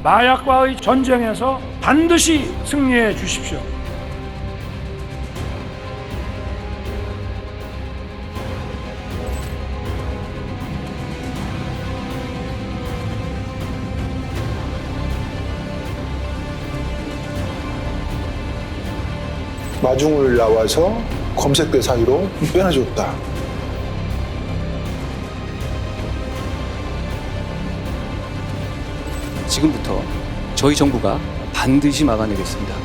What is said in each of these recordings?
마약과의 전쟁에서 반드시 승리해 주십시오. 마중을 나와서 검색대 사이로 빼내줬다. 지금부터 저희 정부가 반드시 막아내겠습니다.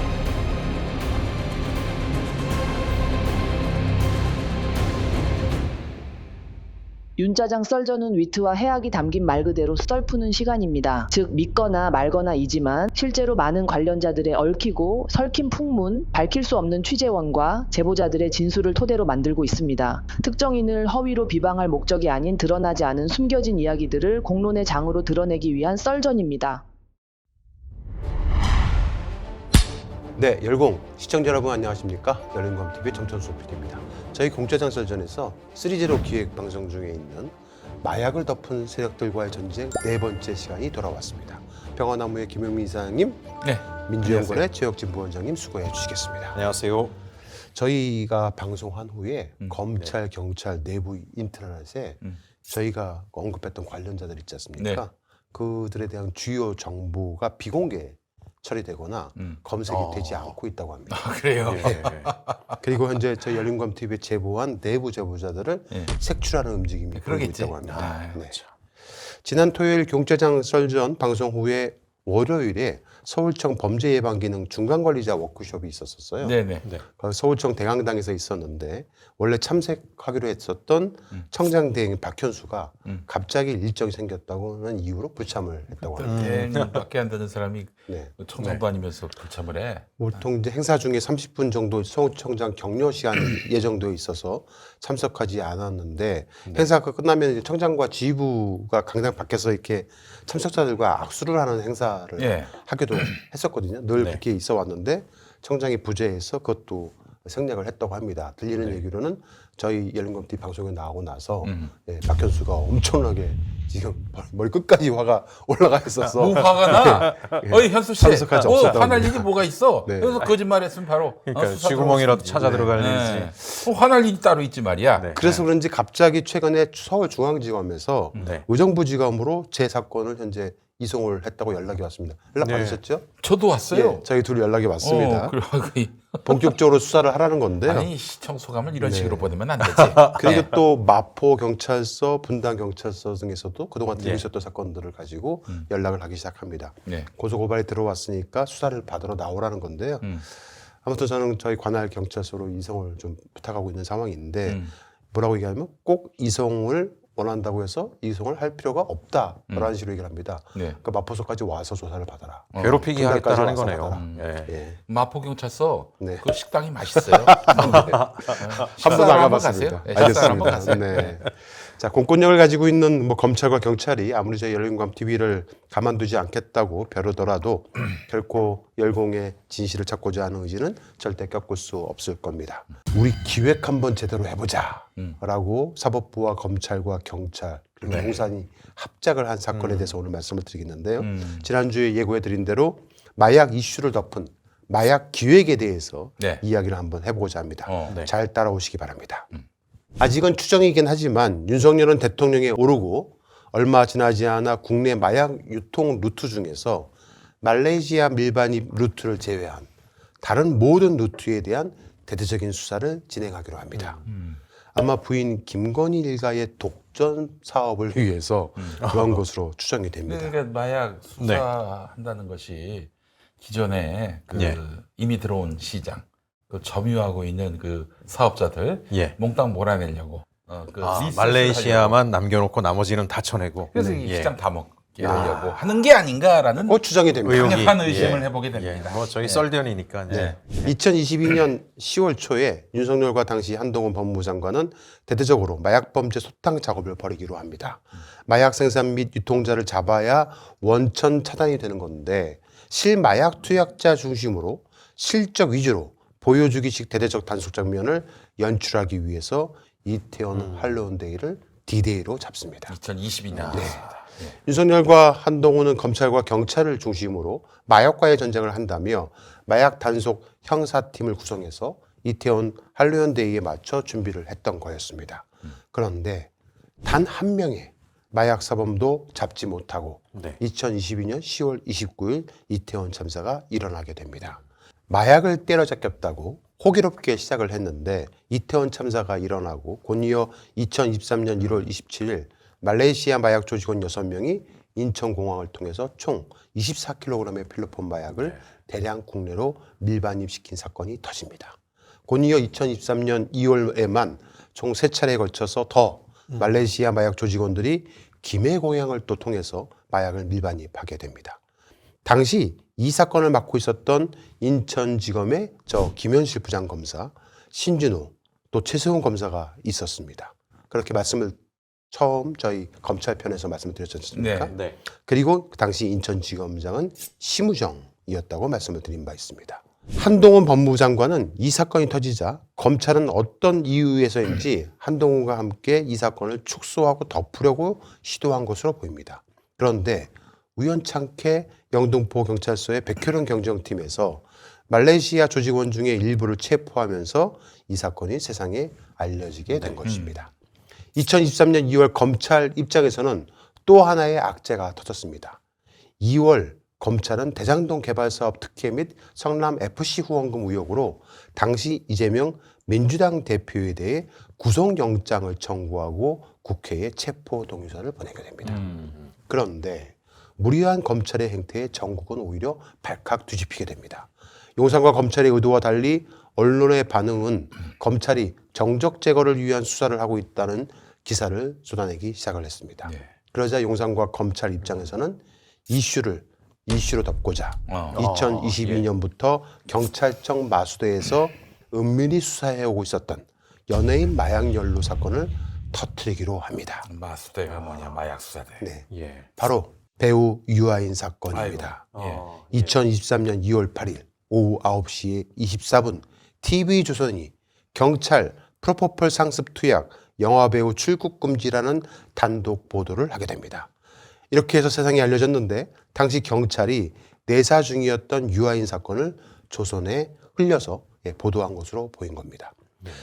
윤짜장 썰전은 위트와 해악이 담긴 말 그대로 썰 푸는 시간입니다. 즉 믿거나 말거나이지만 실제로 많은 관련자들의 얽히고 설킨 풍문, 밝힐 수 없는 취재원과 제보자들의 진술을 토대로 만들고 있습니다. 특정인을 허위로 비방할 목적이 아닌 드러나지 않은 숨겨진 이야기들을 공론의 장으로 드러내기 위한 썰전입니다. 네, 열공 시청자 여러분 안녕하십니까? 열린검TV 정천수 PD입니다. 저희 공짜장 썰전에서 시리즈로 기획 방송 중에 있는 마약을 덮은 세력들과의 전쟁 네 번째 시간이 돌아왔습니다. 평화나무의 김용민 이사장님, 네, 민주연구원의 최혁진 부원장님 수고해 주시겠습니다. 안녕하세요. 저희가 방송한 후에 검찰, 경찰 내부 인트라넷에 저희가 언급했던 관련자들 있지 않습니까? 네. 그들에 대한 주요 정보가 비공개 처리되거나 검색이 되지 않고 있다고 합니다. 아, 그래요? 네. 그리고 현재 저희 열린검TV에 제보한 내부 제보자들을 네. 색출하는 움직임이 보이고 그러겠지. 있다고 합니다. 아, 네. 그렇죠. 지난 토요일 경찰장 썰전 방송 후에 월요일에 서울청 범죄예방기능 중간관리자 워크숍이 있었어요. 네네. 서울청 대강당에서 있었는데 원래 참석하기로 했었던 청장 대행 박현수가 갑자기 일정이 생겼다고 하는 이유로 불참을 했다고 합니다. 대행밖에 안 되는 사람이 네. 청장도 아니면서 불참을 해. 보통 이제 행사 중에 30분 정도 서울청장 격려 시간이 예정되어 있어서 참석하지 않았는데 행사가 끝나면 이제 청장과 지휘부가 강당 밖에서 이렇게 참석자들과 악수를 하는 행사를 예. 하기도 했었거든요. 늘 네. 그렇게 있어 왔는데 청장이 부재해서 그것도 생략을 했다고 합니다. 들리는 얘기로는 저희 열린검TV 방송에 나오고 나서 예, 박현수가 엄청나게 지금 머리 끝까지 화가 올라가 있어서 뭐 화가 나? 어이 현수 씨, 참석하지 없었다고 화날 합니다. 일이 뭐가 있어? 네. 그래서 거짓말했으면 바로 그러니까 수사 쥐구멍이라도 들어갔지. 찾아 들어갈 네. 일이지. 화날 일이 따로 있지 말이야. 네. 그래서 그런지 갑자기 최근에 서울중앙지검에서 네. 의정부지검으로 제 사건을 현재 이송을 했다고 연락이 왔습니다. 연락 네. 받으셨죠? 저도 왔어요. 예, 저희 둘이 연락이 왔습니다. 그리고 본격적으로 수사를 하라는 건데요. 아니 시청 소감을 이런 네. 식으로 보내면 안 되지. 그리고 네. 또 마포 경찰서, 분당 경찰서 등에서도 그동안 예. 들으셨던 사건들을 가지고 연락을 하기 시작합니다. 네. 고소 고발이 들어왔으니까 수사를 받으러 나오라는 건데요. 아무튼 저는 저희 관할 경찰서로 이송을 좀 부탁하고 있는 상황인데 뭐라고 얘기하면 꼭 이송을 원한다고 해서 이송을 할 필요가 없다라는 식으로 얘기를 합니다. 네. 그러니까 마포서까지 와서 조사를 받아라. 괴롭히기 분당까지 하겠다는 와서 거네요. 받아라. 예. 예. 마포 경찰서 네. 그 식당이 맛있어요. 한번 나가봤습니다. 네, 식사를 한번 가세요. 네. 자, 공권력을 가지고 있는 뭐 검찰과 경찰이 아무리 저희 열린검TV를 가만두지 않겠다고 벼르더라도 결코 열공의 진실을 찾고자 하는 의지는 절대 꺾을 수 없을 겁니다. 우리 기획 한번 제대로 해보자라고 사법부와 검찰과 경찰 그리고 용산이 합작을 한 사건에 대해서 오늘 말씀을 드리겠는데요. 지난주에 예고해드린 대로 마약 이슈를 덮은 마약 기획에 대해서 네. 이야기를 한번 해보고자 합니다. 네. 잘 따라오시기 바랍니다. 아직은 추정이긴 하지만 윤석열은 대통령에 오르고 얼마 지나지 않아 국내 마약 유통 루트 중에서 말레이시아 밀반입 루트를 제외한 다른 모든 루트에 대한 대대적인 수사를 진행하기로 합니다. 아마 부인 김건희 일가의 독전 사업을 위해서 그런 것으로 추정이 됩니다. 그러니까 마약 수사한다는 것이 기존에 그 이미 들어온 시장, 그 점유하고 있는 그 사업자들 예. 몽땅 몰아내려고. 그 리셋을 말레이시아만 남겨놓고 나머지는 다 쳐내고. 하려고. 그래서 이 예. 시장 다 먹게 하려고 하는 게 아닌가라는 추정이 됩니다. 의혹이, 강력한 의심을 예. 해보게 됩니다. 뭐 저희 썰전이니까 이제 2022년 10월 초에 윤석열과 당시 한동훈 법무부 장관은 대대적으로 마약 범죄 소탕 작업을 벌이기로 합니다. 마약 생산 및 유통자를 잡아야 원천 차단이 되는 건데 실마약 투약자 중심으로 실적 위주로 보여주기식 대대적 단속 장면을 연출하기 위해서 이태원 할로윈데이를 D-Day로 잡습니다. 2022년. 윤석열과 한동훈은 검찰과 경찰을 중심으로 마약과의 전쟁을 한다며 마약 단속 형사팀을 구성해서 이태원 한류연대회에 맞춰 준비를 했던 거였습니다. 그런데 단 한 명의 마약 사범도 잡지 못하고 네. 2022년 10월 29일 이태원 참사가 일어나게 됩니다. 마약을 때려잡겠다고 호기롭게 시작을 했는데 이태원 참사가 일어나고 곧이어 2023년 1월 27일 말레이시아 마약 조직원 6명이 인천공항을 통해서 총 24kg의 필로폰 마약을 대량 국내로 밀반입시킨 사건이 터집니다. 곧이어 2023년 2월에만 총 3차례에 걸쳐서 더 말레이시아 마약 조직원들이 김해 공항을 또 통해서 마약을 밀반입하게 됩니다. 당시 이 사건을 맡고 있었던 인천지검의 김현실 부장검사, 신준호, 또 최세훈 검사가 있었습니다. 그렇게 말씀을 처음 저희 검찰편에서 말씀을 드렸지 않습니까? 네. 네. 그리고 그 당시 인천지검장은 심우정이었다고 말씀을 드린 바 있습니다. 한동훈 법무부 장관은 이 사건이 터지자 검찰은 어떤 이유에서인지 한동훈과 함께 이 사건을 축소하고 덮으려고 시도한 것으로 보입니다. 그런데 우연찮게 영등포 경찰서의 백효령 경정팀에서 말레이시아 조직원 중에 일부를 체포하면서 이 사건이 세상에 알려지게 된 것입니다. 2023년 2월 검찰 입장에서는 또 하나의 악재가 터졌습니다. 2월 검찰은 대장동 개발사업 특혜 및 성남 FC 후원금 의혹으로 당시 이재명 민주당 대표에 대해 구속영장을 청구하고 국회에 체포 동의서를 보내게 됩니다. 그런데 무리한 검찰의 행태에 전국은 오히려 발칵 뒤집히게 됩니다. 용산과 검찰의 의도와 달리 언론의 반응은 검찰이 정적 제거를 위한 수사를 하고 있다는 기사를 쏟아내기 시작을 했습니다. 그러자 용산과 검찰 입장에서는 이슈로 덮고자 2022년부터 경찰청 마수대에서 은밀히 수사해오고 있었던 연예인 마약 연루 사건을 터뜨리기로 합니다. 마수대가 뭐냐, 마약 수사대. 네, 예. 바로 배우 유아인 사건입니다. 아이고. 2023년 2월 8일 오후 9시 24분 TV조선이 경찰 프로포폴 상습 투약 영화배우 출국 금지라는 단독 보도를 하게 됩니다. 이렇게 해서 세상에 알려졌는데 당시 경찰이 내사 중이었던 유아인 사건을 조선에 흘려서 보도한 것으로 보인 겁니다.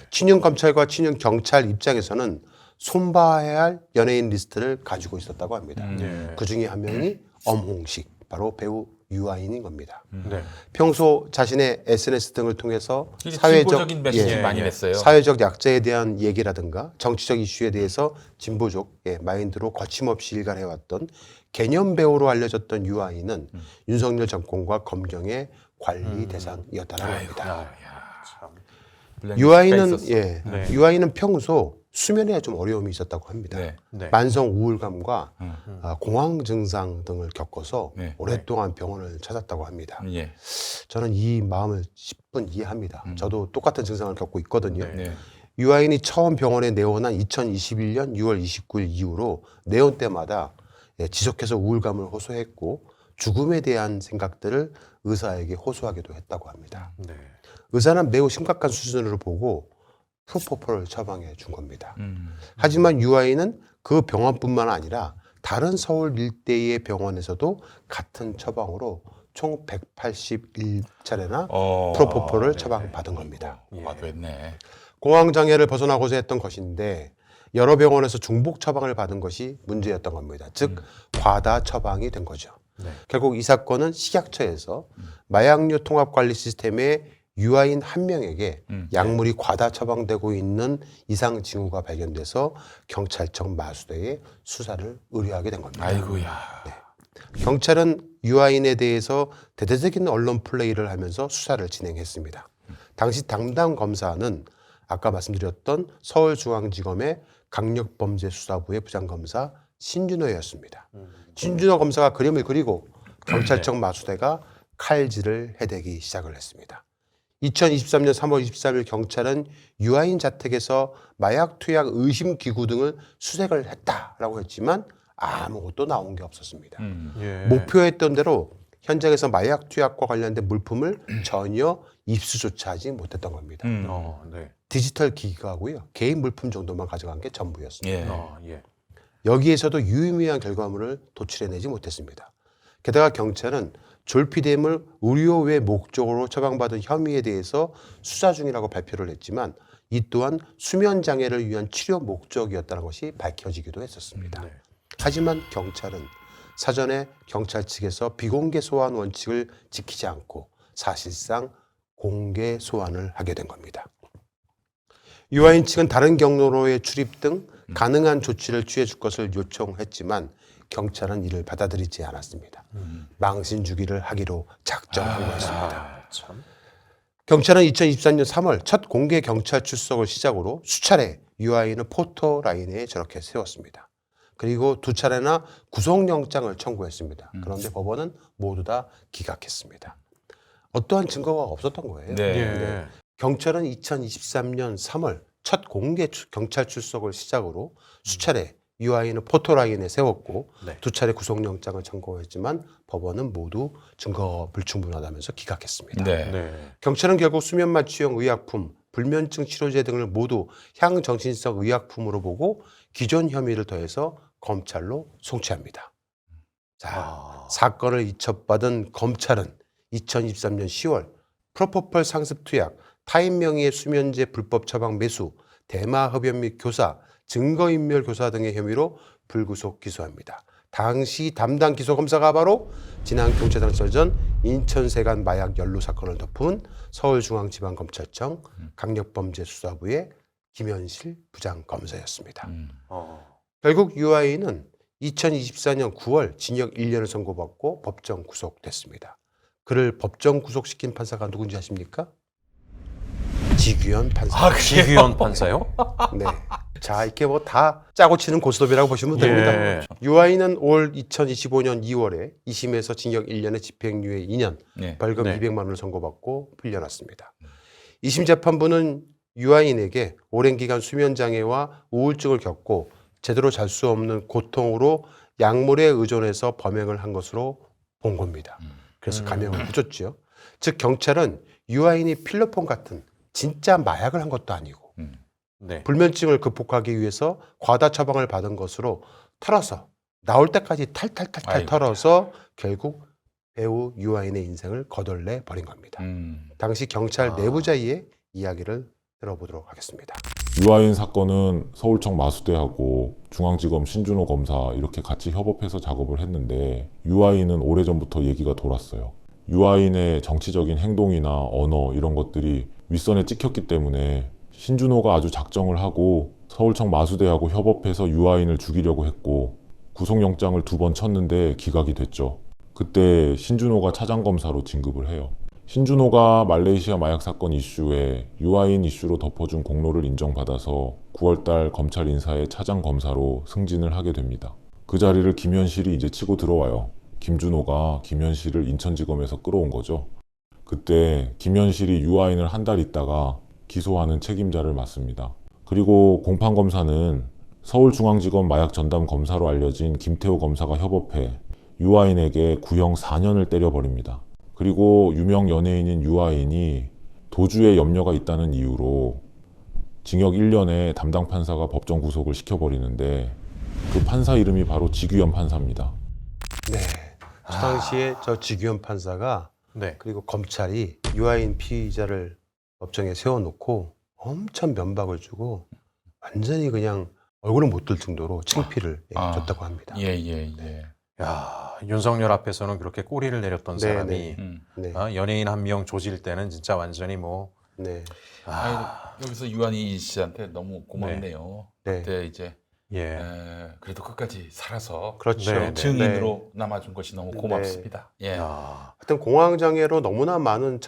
친윤 검찰과 친윤 경찰 입장에서는 손봐야 할 연예인 리스트를 가지고 있었다고 합니다. 그 중에 한 명이 엄홍식, 바로 배우 유아인인 겁니다. 네. 평소 자신의 SNS 등을 통해서 진보적인 메시지 많이 냈어요. 사회적 약자에 대한 얘기라든가 정치적 이슈에 대해서 진보적 마인드로 거침없이 일관해왔던 개념 배우로 알려졌던 유아인은 윤석열 정권과 검경의 관리 대상이었다는 겁니다. 유아인은 유아인은 평소 수면에 좀 어려움이 있었다고 합니다. 네. 네. 만성 우울감과 공황 증상 등을 겪어서 네. 오랫동안 병원을 찾았다고 합니다. 예. 저는 이 마음을 10분 이해합니다. 저도 똑같은 증상을 겪고 있거든요. 네. 유아인이 처음 병원에 내원한 2021년 6월 29일 이후로 내원 때마다 지속해서 우울감을 호소했고 죽음에 대한 생각들을 의사에게 호소하기도 했다고 합니다. 네. 의사는 매우 심각한 수준으로 보고 프로포폴을 처방해 준 겁니다. 하지만 유아인은 그 병원뿐만 아니라 다른 서울 일대의 병원에서도 같은 처방으로 총 181차례나 프로포폴을 처방받은 겁니다. 맞네. 공황장애를 벗어나고자 했던 것인데 여러 병원에서 중복 처방을 받은 것이 문제였던 겁니다. 즉 과다 처방이 된 거죠. 결국 이 사건은 식약처에서 마약류 통합관리 시스템에 유아인 한 명에게 약물이 과다 처방되고 있는 이상 징후가 발견돼서 경찰청 마수대에 수사를 의뢰하게 된 겁니다. 아이고야. 경찰은 유아인에 대해서 대대적인 언론 플레이를 하면서 수사를 진행했습니다. 당시 담당 검사는 아까 말씀드렸던 서울중앙지검의 강력범죄수사부의 부장검사 신준호였습니다. 신준호 검사가 그림을 그리고 경찰청 마수대가 칼질을 해대기 시작을 했습니다. 2023년 3월 23일 경찰은 유아인 자택에서 마약 투약 의심 기구 등을 수색을 했다라고 했지만 아무것도 나온 게 없었습니다. 예. 목표했던 대로 현장에서 마약 투약과 관련된 물품을 전혀 입수조차 하지 못했던 겁니다. 네. 디지털 기기가고요. 개인 물품 정도만 가져간 게 전부였습니다. 예. 예. 여기에서도 유의미한 결과물을 도출해내지 못했습니다. 게다가 경찰은 졸피뎀을 의료 외 목적으로 처방받은 혐의에 대해서 수사 중이라고 발표를 했지만 이 또한 수면 장애를 위한 치료 목적이었다는 것이 밝혀지기도 했었습니다. 하지만 경찰은 사전에 경찰 측에서 비공개 소환 원칙을 지키지 않고 사실상 공개 소환을 하게 된 겁니다. 유아인 측은 다른 경로로의 출입 등 가능한 조치를 취해 줄 것을 요청했지만 경찰은 이를 받아들이지 않았습니다. 망신 주기를 하기로 작정한 거였습니다. 경찰은 2023년 3월 첫 공개 경찰 출석을 시작으로 수차례 유아인을 포토라인에 저렇게 세웠습니다. 그리고 2차례나 구속영장을 청구했습니다. 그런데 법원은 모두 다 기각했습니다. 어떠한 증거가 없었던 거예요. 네. 경찰은 2023년 3월 첫 공개 경찰 출석을 시작으로 수차례 유아인을 포토라인에 세웠고 네. 2차례 구속영장을 청구했지만 법원은 모두 증거가 불충분하다면서 기각했습니다. 네. 경찰은 결국 수면마취형 의약품, 불면증 치료제 등을 모두 향정신성 의약품으로 보고 기존 혐의를 더해서 검찰로 송치합니다. 자, 사건을 이첩받은 검찰은 2023년 10월 프로포폴 상습 투약, 타인 명의의 수면제 불법 처방 매수, 대마 흡연 및 교사, 증거인멸 교사 등의 혐의로 불구속 기소합니다. 당시 담당 기소검사가 바로 진안경찰청 설전 인천세관 마약 연루 사건을 덮은 서울중앙지방검찰청 강력범죄수사부의 김현실 부장검사였습니다. 결국 유아인은 2024년 9월 징역 1년을 선고받고 법정 구속됐습니다. 그를 법정 구속시킨 판사가 누군지 아십니까? 지규현 판사. 지규현 판사요? 네. 자, 이렇게 뭐 다 짜고 치는 고스톱이라고 보시면 됩니다. 예. 유아인은 올 2025년 2월에 2심에서 징역 1년에 집행유예 2년, 네. 벌금 네. 200만 원을 선고받고 풀려났습니다. 2심 재판부는 유아인에게 오랜 기간 수면장애와 우울증을 겪고 제대로 잘 수 없는 고통으로 약물에 의존해서 범행을 한 것으로 본 겁니다. 그래서 감형을 해줬죠. 즉 경찰은 유아인이 필로폰 같은 진짜 마약을 한 것도 아니고 네. 불면증을 극복하기 위해서 과다 처방을 받은 것으로 털어서 나올 때까지 탈탈탈탈 아이고, 털어서 결국 배우 유아인의 인생을 거덜내 버린 겁니다. 당시 경찰 내부자의 이야기를 들어보도록 하겠습니다. 유아인 사건은 서울청 마수대하고 중앙지검 신준호 검사 이렇게 같이 협업해서 작업을 했는데 유아인은 오래전부터 얘기가 돌았어요. 유아인의 정치적인 행동이나 언어 이런 것들이 윗선에 찍혔기 때문에 신준호가 아주 작정을 하고 서울청 마수대하고 협업해서 유아인을 죽이려고 했고 구속영장을 2번 쳤는데 기각이 됐죠. 그때 신준호가 차장검사로 진급을 해요. 신준호가 말레이시아 마약 사건 이슈에 유아인 이슈로 덮어준 공로를 인정받아서 9월달 검찰 인사의 차장검사로 승진을 하게 됩니다. 그 자리를 김현실이 이제 치고 들어와요. 김준호가 김현실을 인천지검에서 끌어온 거죠. 그때 김현실이 유아인을 한 달 있다가 기소하는 책임자를 맡습니다. 그리고 공판검사는 서울중앙지검 마약 전담 검사로 알려진 김태호 검사가 협업해 유아인에게 구형 4년을 때려버립니다. 그리고 유명 연예인인 유아인이 도주에 염려가 있다는 이유로 징역 1년에 담당 판사가 법정 구속을 시켜버리는데 그 판사 이름이 바로 지규현 판사입니다. 네. 저 당시에 저 지규현 판사가 네. 그리고 검찰이 유아인 피의자를 법정에 세워놓고 엄청 면박을 주고 완전히 그냥 얼굴을 못 들 정도로 창피를 줬다고 합니다. 예. 야, 윤석열 앞에서는 그렇게 꼬리를 내렸던 네, 사람이 네. 연예인 한 명 조질 때는 진짜 완전히 뭐 네. 여기서 유한이 씨한테 너무 고맙네요. 네. 그때 이제 예. 그래도 끝까지 살아서 그렇죠. 네, 네. 증인으로 남아준 것이 너무 고맙습니다. 예. 야, 하여튼 공황장애로 너무나 많은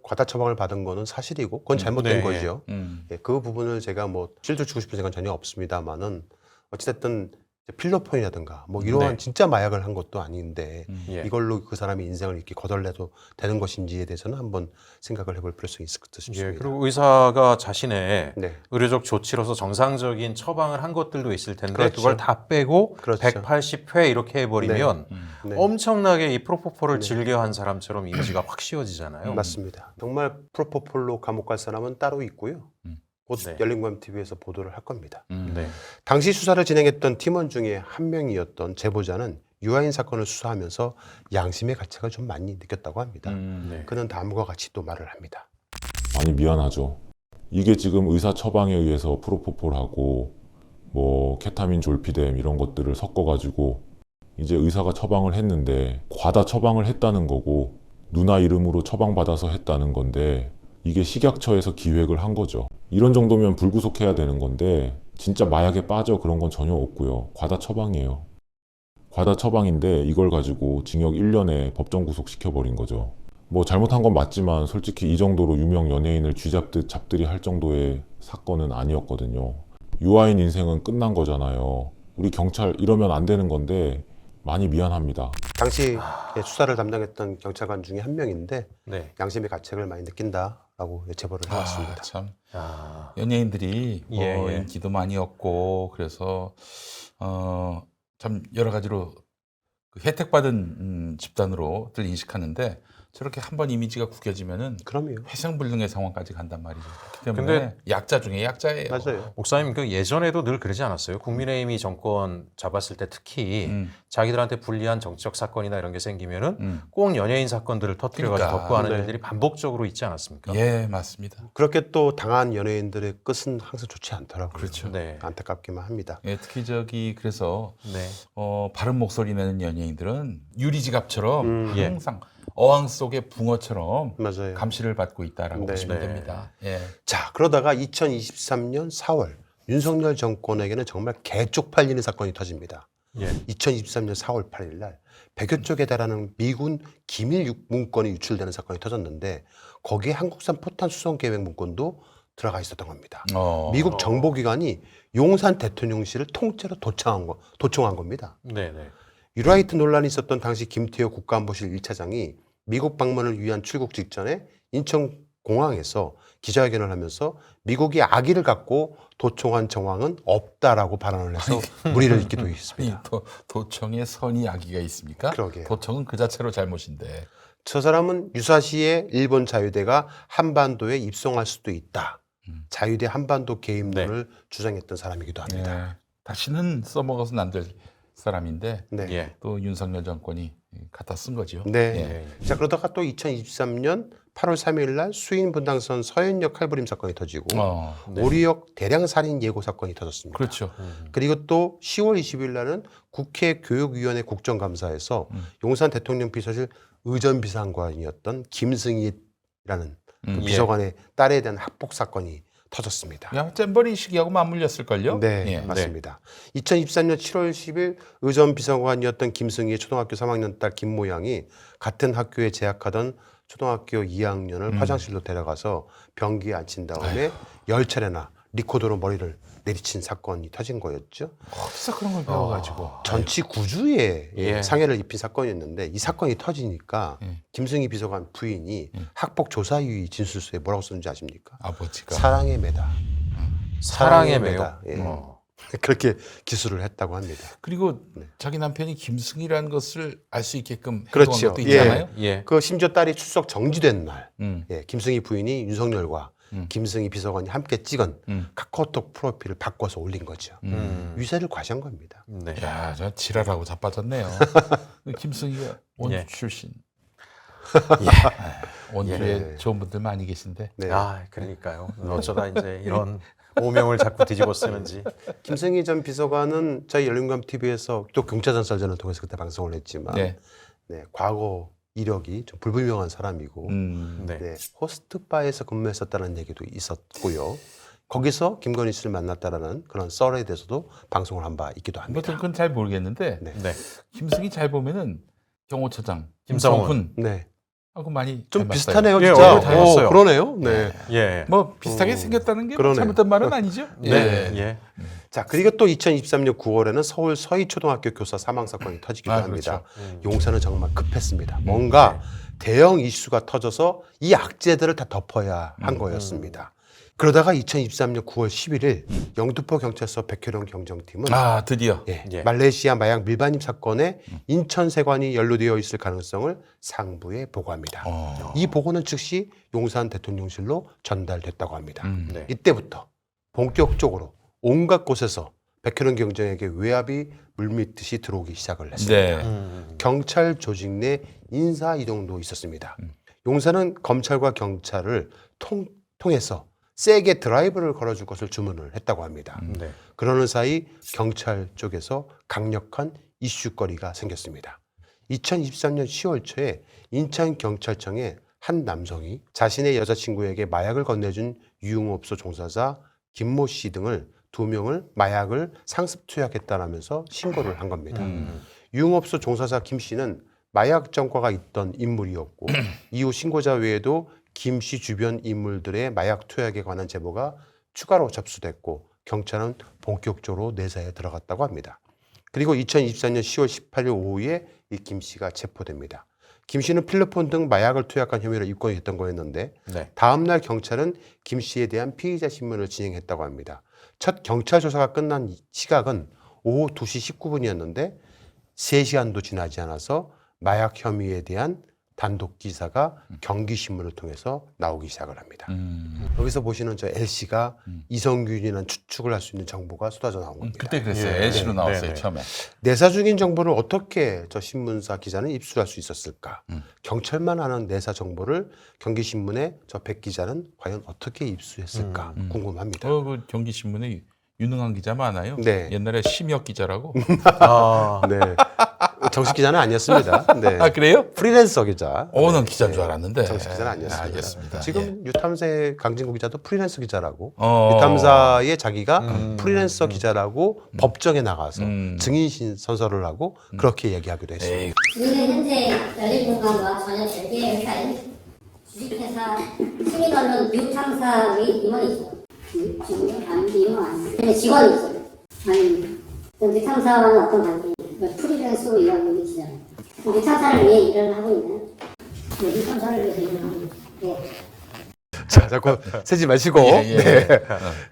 과다 처방을 받은 거는 사실이고 그건 잘못된 네. 거죠. 예, 그 부분을 제가 뭐 실드 주고 싶은 생각은 전혀 없습니다만은 어찌됐든 필로폰이라든가 뭐 이러한 네. 진짜 마약을 한 것도 아닌데 예. 이걸로 그 사람의 인생을 이렇게 거덜내도 되는 것인지에 대해서는 한번 생각을 해볼 필요성이 있을 것 예. 싶습니다. 그리고 의사가 자신의 네. 의료적 조치로서 정상적인 처방을 한 것들도 있을 텐데 그렇죠. 그걸 다 빼고 그렇죠. 180회 이렇게 해버리면 네. 엄청나게 이 프로포폴을 네. 즐겨 한 사람처럼 이미지가 확 씌워지잖아요. 맞습니다. 정말 프로포폴로 감옥 갈 사람은 따로 있고요. 곧 네. 열린광TV에서 보도를 할 겁니다. 네. 당시 수사를 진행했던 팀원 중에 한 명이었던 제보자는 유아인 사건을 수사하면서 양심의 가책을 좀 많이 느꼈다고 합니다. 네. 그는 다음과 같이 또 말을 합니다. 많이 미안하죠. 이게 지금 의사 처방에 의해서 프로포폴하고 뭐 케타민 졸피뎀 이런 것들을 섞어가지고 이제 의사가 처방을 했는데 과다 처방을 했다는 거고 누나 이름으로 처방받아서 했다는 건데 이게 식약처에서 기획을 한 거죠. 이런 정도면 불구속해야 되는 건데 진짜 마약에 빠져 그런 건 전혀 없고요. 과다 처방이에요. 과다 처방인데 이걸 가지고 징역 1년에 법정 구속시켜버린 거죠. 뭐 잘못한 건 맞지만 솔직히 이 정도로 유명 연예인을 쥐잡듯 잡들이 할 정도의 사건은 아니었거든요. 유아인 인생은 끝난 거잖아요. 우리 경찰 이러면 안 되는 건데 많이 미안합니다. 당시 수사를 담당했던 경찰관 중에 한 명인데 네. 양심의 가책을 많이 느낀다라고 제보를 해왔습니다. 참 아, 연예인들이 뭐 예, 예. 인기도 많이 얻고 그래서 참 여러 가지로 그 혜택받은 집단으로들 인식하는데 저렇게 한번 이미지가 구겨지면은 그럼요. 회생불능의 상황까지 간단 말이죠. 그렇기 때문에 근데 약자 중에 약자예요. 맞아요. 목사님 그 예전에도 늘 그러지 않았어요? 국민의힘이 정권 잡았을 때 특히 자기들한테 불리한 정치적 사건이나 이런 게 생기면은 꼭 연예인 사건들을 터뜨려가지고 그러니까. 덮고 하는 네. 일들이 반복적으로 있지 않았습니까? 예, 맞습니다. 그렇게 또 당한 연예인들의 끝은 항상 좋지 않더라고요. 그렇죠. 네. 안타깝기만 합니다. 예, 특히 그래서 네. 바른 목소리 내는 연예인들은 유리지갑처럼 예. 항상 어항 속의 붕어처럼 맞아요. 감시를 받고 있다라고 네. 보시면 네. 됩니다. 예. 자, 그러다가 2023년 4월 윤석열 정권에게는 정말 개쪽팔리는 사건이 터집니다. 예. 2023년 4월 8일 날 100여 쪽에 달하는 미군 기밀 문건이 유출되는 사건이 터졌는데 거기에 한국산 포탄 수송 계획 문건도 들어가 있었던 겁니다. 미국 정보기관이 용산 대통령실을 통째로 도청한 겁니다. 네, 네. 유라이트 논란이 있었던 당시 김태호 국가안보실 1차장이 미국 방문을 위한 출국 직전에 인천공항에서 기자회견을 하면서 미국이 악의를 갖고 도청한 정황은 없다라고 발언을 해서 물의를 잇기도 이 했습니다. 도청에 선의 악의가 있습니까? 그러게요. 도청은 그 자체로 잘못인데. 저 사람은 유사시에 일본 자유대가 한반도에 입성할 수도 있다. 자유대 한반도 개입론을 주장했던 사람이기도 합니다. 예. 다시는 써먹어서는 안 될 사람인데 네. 예. 또 윤석열 정권이 갖다 쓴 거죠. 네. 예. 자, 그러다가 또 2023년 8월 3일 날 수인 분당선 서현역 칼부림 사건이 터지고 네. 오리역 대량 살인 예고 사건이 터졌습니다. 그렇죠. 그리고 또 10월 20일 날은 국회 교육위원회 국정감사에서 용산 대통령 비서실 의전비상관이었던 김승희라는 그 비서관의 딸에 대한 학폭 사건이 터졌습니다. 그냥 잼버리 시기하고 맞물렸을걸요? 네, 예. 맞습니다. 2024년 7월 10일 의전비서관이었던 김승희의 초등학교 3학년 딸 김모양이 같은 학교에 재학하던 초등학교 2학년을 화장실로 데려가서 변기에 앉힌 다음에 10차례나 리코더로 머리를 내리친 사건이 터진 거였죠. 어디서 그런 걸 배워가지고. 전치 9주에 예. 상해를 입힌 사건이었는데 이 사건이 터지니까 예. 김승희 비서관 부인이 학폭 조사유의 진술서에 뭐라고 썼는지 아십니까? 아버지가. 사랑의 매다. 사랑의 매다. 매요? 예. 그렇게 기술을 했다고 합니다. 그리고 자기 남편이 김승희라는 것을 알 수 있게끔 그렇죠. 행동한 것도 있잖아요. 예. 그 심지어 딸이 출석 정지된 날, 음. 예, 김승희 부인이 윤석열과 김승희 비서관이 함께 찍은 카카오톡 프로필을 바꿔서 올린 거죠. 위세를 과시한 겁니다. 네. 야, 저 지랄하고 자빠졌네요. 김승희가 원주 예. 출신. 원주에 예. 좋은 분들 많이 계신데. 네. 아, 그러니까요. 어쩌다 이제 이런 오명을 자꾸 뒤집어 쓰는지. 김승희 전 비서관은 저희 열린광TV에서 또 경차전 썰전을 통해서 그때 방송을 했지만 네. 네, 과거 이력이 좀 불분명한 사람이고 네. 네, 호스트바에서 근무했었다는 얘기도 있었고요. 거기서 김건희 씨를 만났다라는 그런 썰에 대해서도 방송을 한 바 있기도 합니다. 그건 잘 모르겠는데 네. 네. 김승희 잘 보면은 경호처장 김성훈. 네. 하고 많이 좀 닮았어요. 비슷하네요, 예, 진짜. 얼굴 닮았어요. 그러네요. 네. 예. 뭐 비슷하게 생겼다는 게 그러네요. 잘못된 말은 아니죠? 네. 예. 자, 그리고 또 2023년 9월에는 서울 서희초등학교 교사 사망 사건이 터지기도 합니다. 용산은 정말 급했습니다. 뭔가 대형 이슈가 터져서 이 악재들을 다 덮어야 한 거였습니다. 그러다가 2023년 9월 11일 영등포 경찰서 백효령 경정팀은 아, 드디어. 예. 말레이시아 마약 밀반입 사건에 인천 세관이 연루되어 있을 가능성을 상부에 보고합니다. 이 보고는 즉시 용산 대통령실로 전달됐다고 합니다. 네. 이때부터 본격적으로 온갖 곳에서 백현원 경정에게 외압이 물밀듯이 들어오기 시작을 했습니다. 네. 경찰 조직 내 인사 이동도 있었습니다. 용사는 검찰과 경찰을 통해서 세게 드라이브를 걸어줄 것을 주문을 했다고 합니다. 네. 그러는 사이 경찰 쪽에서 강력한 이슈거리가 생겼습니다. 2023년 10월 초에 인천경찰청에 한 남성이 자신의 여자친구에게 마약을 건네준 유흥업소 종사자 김모 씨 등을 2명을 마약을 상습 투약했다라면서 신고를 한 겁니다. 유흥업소 종사자 김 씨는 마약 전과가 있던 인물이었고 이후 신고자 외에도 김 씨 주변 인물들의 마약 투약에 관한 제보가 추가로 접수됐고 경찰은 본격적으로 내사에 들어갔다고 합니다. 그리고 2024년 10월 18일 오후에 이 김 씨가 체포됩니다. 김 씨는 필로폰 등 마약을 투약한 혐의로 입건이 됐던 거였는데 네. 다음 날 경찰은 김 씨에 대한 피의자 신문을 진행했다고 합니다. 첫 경찰 조사가 끝난 시각은 오후 2시 19분이었는데 3시간도 지나지 않아서 마약 혐의에 대한 단독 기사가 경기신문을 통해서 나오기 시작을 합니다. 여기서 보시는 저 L씨가 이성균이라는 추측을 할 수 있는 정보가 쏟아져 나온 겁니다. 그때 그랬어요. 예. L씨로 네. 나왔어요. 네. 처음에. 내사 중인 정보를 어떻게 저 신문사 기자는 입수할 수 있었을까? 경찰만 아는 내사 정보를 경기신문의 저 백 기자는 과연 어떻게 입수했을까? 궁금합니다. 그 경기신문에 유능한 기자 많아요. 네. 옛날에 심혁 기자라고. 아, 네. 정식 기자는 아니었습니다. 네. 아 그래요? 프리랜서 기자. 난 기자인 줄 알았는데. 정식 기자는 아니었습니다. 알겠습니다. 지금 유탐사의 강진구 기자도 프리랜서 기자라고 어. 유탐사의 자기가 프리랜서 기자라고 법정에 나가서 증인 선서를 하고 그렇게 얘기하기도 했습니다. 에이, 지금은 현재 열린공감과 전혀 별개의 회사인 주식회사 시민언론 유탐사의 임원이죠. 지금 아닌데 임원 아니에요. 근데 직원이죠. 아니, 유탐사와는 어떤 관계? 프리랜서로 일하고 있는 기자예요. 유탐사를 위해 일을 하고 있는 유탐사를 위해서 일을 하고 있는. 네. 자, 자꾸 세지 마시고. 예. 네.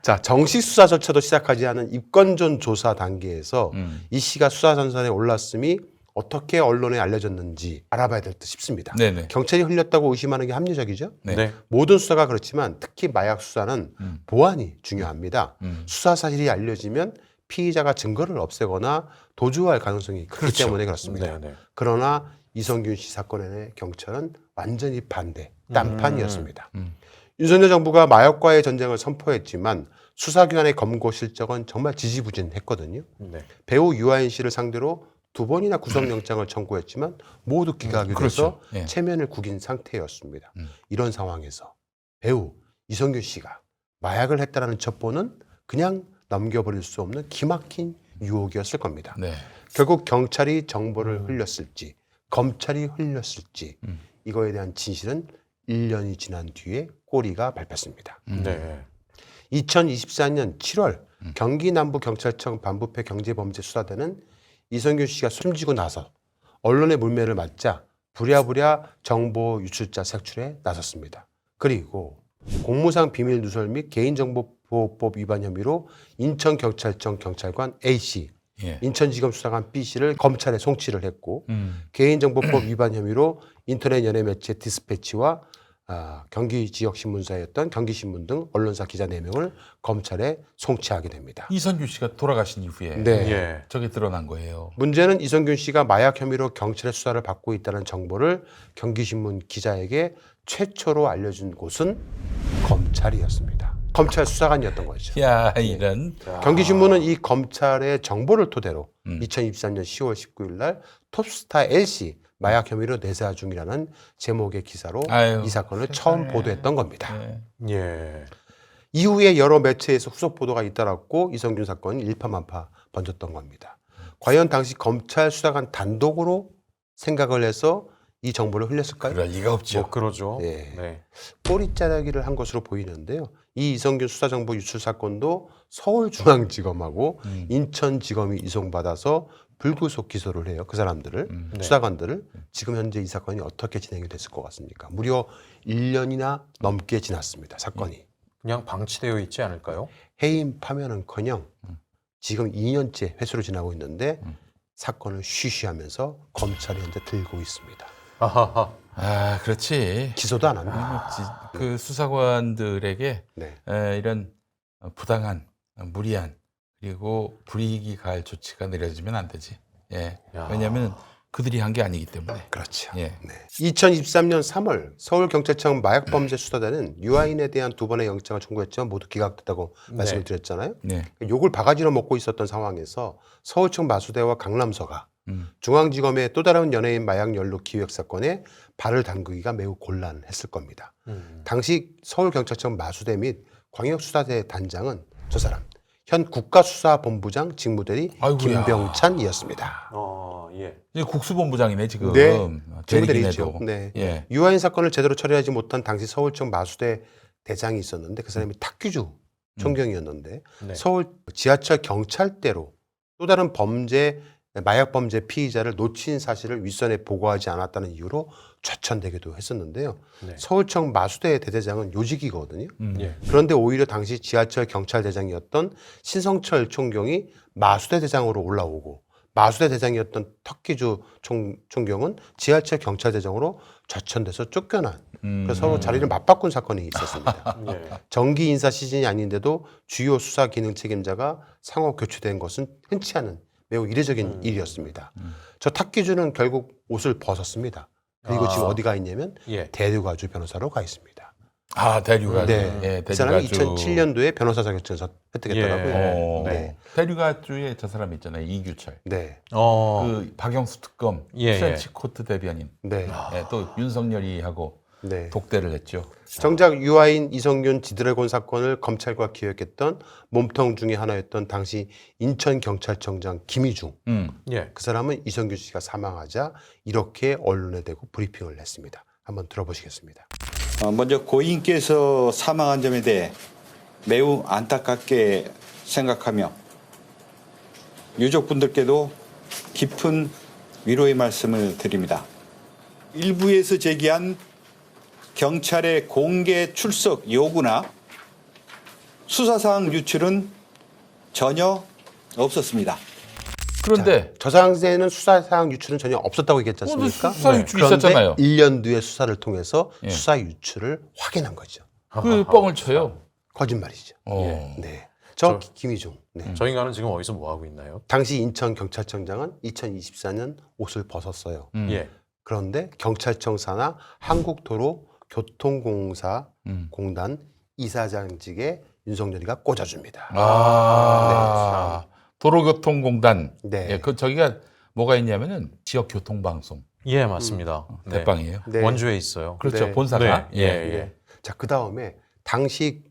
자, 정식 수사 절차도 시작하지 않은 입건전 조사 단계에서 이 씨가 수사 전선에 올랐음이 어떻게 언론에 알려졌는지 알아봐야 될 듯 싶습니다. 네네. 경찰이 흘렸다고 의심하는 게 합리적이죠. 네. 네. 모든 수사가 그렇지만 특히 마약 수사는 보안이 중요합니다. 수사 사실이 알려지면 피의자가 증거를 없애거나 도주할 가능성이 크기 때문에 그렇습니다. 네, 네. 그러나 이성균 씨 사건에 경찰은 완전히 반대, 딴판이었습니다. 윤석열 정부가 마약과의 전쟁을 선포했지만 수사기관의 검거 실적은 정말 지지부진했거든요. 네. 배우 유아인 씨를 상대로 2번이나 구속영장을 청구했지만 모두 기각이 돼서 그렇죠. 예. 체면을 구긴 상태였습니다. 이런 상황에서 배우 이성균 씨가 마약을 했다라는 첩보는 그냥 넘겨버릴 수 없는 기막힌 유혹이었을 겁니다. 네. 결국 경찰이 정보를 흘렸을지 검찰이 흘렸을지 이거에 대한 진실은 1년이 지난 뒤에 꼬리가 밟혔습니다. 네. 2024년 7월 경기 남부경찰청 반부패 경제범죄수사대는 이성균 씨가 숨지고 나서 언론의 물매를 맞자 부랴부랴 정보 유출자 색출에 나섰습니다. 그리고 공무상 비밀 누설 및 개인정보보호법 위반 혐의로 인천경찰청 경찰관 A씨, 예. 인천지검 수사관 B씨를 검찰에 송치를 했고 개인정보법 위반 혐의로 인터넷 연예매체 디스패치와 경기 지역 신문사였던 경기신문 등 언론사 기자 4명을 검찰에 송치하게 됩니다. 이선균 씨가 돌아가신 이후에 네. 예. 저게 드러난 거예요. 문제는 이성균 씨가 마약 혐의로 경찰의 수사를 받고 있다는 정보를 경기신문 기자에게 최초로 알려준 곳은 검찰이었습니다. 검찰 수사관이었던 거죠. 야 이런. 경기신문은 이 검찰의 정보를 토대로 2023년 10월 19일 날 톱스타 L씨 마약 혐의로 내사 중이라는 제목의 기사로 아유, 이 사건을 처음 보도했던 겁니다. 네. 예. 이후에 여러 매체에서 후속 보도가 잇따랐고 이성균 사건이 일파만파 번졌던 겁니다. 과연 당시 검찰 수사관 단독으로 생각을 해서 이 정보를 흘렸을까요? 그럴 리가 없죠. 뭐 그러죠. 네. 네. 꼬리자르기를 한 것으로 보이는데요. 이 이성균 수사정보 유출 사건도 서울중앙지검하고 인천지검이 이송받아서 불구속 기소를 해요. 그 사람들을, 네. 수사관들을. 지금 현재 이 사건이 어떻게 진행이 됐을 것 같습니까? 무려 1년이나 넘게 지났습니다. 사건이. 그냥 방치되어 있지 않을까요? 해임 파면은커녕 지금 2년째 회수로 지나고 있는데 사건을 쉬쉬하면서 검찰이 현재 들고 있습니다. 아하하. 아 그렇지. 기소도 안 합니다. 그 수사관들에게 네. 이런 부당한, 무리한 그리고 불이익이 가할 조치가 내려지면 안 되지. 예. 야. 왜냐하면 그들이 한 게 아니기 때문에. 그렇죠. 예. 네. 2023년 3월 서울경찰청 마약범죄수사단은 유아인에 대한 2번의 영장을 청구했지만 모두 기각됐다고 말씀을 드렸잖아요. 네. 욕을 바가지로 먹고 있었던 상황에서 서울청 마수대와 강남서가 음. 중앙지검의 또 다른 연예인 마약 연루 기획 사건에 발을 담그기가 매우 곤란했을 겁니다. 당시 서울경찰청 마수대 및 광역수사대 단장은 저 사람 현 국가수사본부장 직무대리 아이고야. 김병찬이었습니다. 예. 이제 국수본부장이네 지금. 네. 대리긴 직무대리죠. 해도. 네. 예. 유아인 사건을 제대로 처리하지 못한 당시 서울청 마수대 대장이 있었는데 그 사람이 탁규주 총경이었는데 네. 서울 지하철 경찰대로 또 다른 범죄 마약 범죄 피의자를 놓친 사실을 윗선에 보고하지 않았다는 이유로 좌천되기도 했었는데요. 네. 서울청 마수대 대대장은 요직이거든요. 예. 그런데 오히려 당시 지하철 경찰대장이었던 신성철 총경이 마수대 대장으로 올라오고 마수대 대장이었던 턱기주 총경은 지하철 경찰대장으로 좌천돼서 쫓겨난 그래서 서로 자리를 맞바꾼 사건이 있었습니다. 예. 정기 인사 시즌이 아닌데도 주요 수사 기능 책임자가 상호 교체된 것은 흔치 않은 매우 이례적인 일이었습니다. 저 탁기주는 결국 옷을 벗었습니다. 그리고 지금 어디 가 있냐면 예. 대류가주 변호사로 가 있습니다. 아 대류가주. 네. 예, 그 사람이 대류가주. 2007년도에 변호사 자격증을 획득했더라고요. 어, 네. 대류가주에 저 사람 있잖아요. 이규철. 네. 그 박영수 특검 예, 트렌치 코트 대변인. 네. 예, 또 윤석열이하고 네. 독대를 했죠. 정작 유아인 이성균 지드래곤 사건을 검찰과 기획했던 몸통 중에 하나였던 당시 인천경찰청장 김희중. 예. 그 사람은 이성균 씨가 사망하자 이렇게 언론에 대고 브리핑을 했습니다. 한번 들어보시겠습니다. 먼저 고인께서 사망한 점에 대해 매우 안타깝게 생각하며 유족분들께도 깊은 위로의 말씀을 드립니다. 일부에서 제기한 경찰의 공개 출석 요구나 수사사항 유출은 전혀 없었습니다. 그런데 저 당시에는 수사사항 유출은 전혀 없었다고 얘기했지 않습니까? 수사 유출이 그런데 있었잖아요. 1년 뒤에 수사를 통해서 예. 수사 유출을 확인한 거죠. 그 뻥을 쳐요. 거짓말이죠. 어. 네. 저 김희중. 네. 저 인간은 지금 어디서 뭐 하고 있나요? 당시 인천경찰청장은 2024년 옷을 벗었어요. 예. 그런데 경찰청 산하 한국도로교통공사 공단 이사장직에 윤석열이가 꽂아줍니다. 아, 도로교통공단. 네. 예, 그 저기가 뭐가 있냐면은 지역교통방송 예, 맞습니다. 네. 대빵이에요. 네. 원주에 있어요. 그렇죠. 네. 본사가. 네. 예. 자, 그 다음에 당시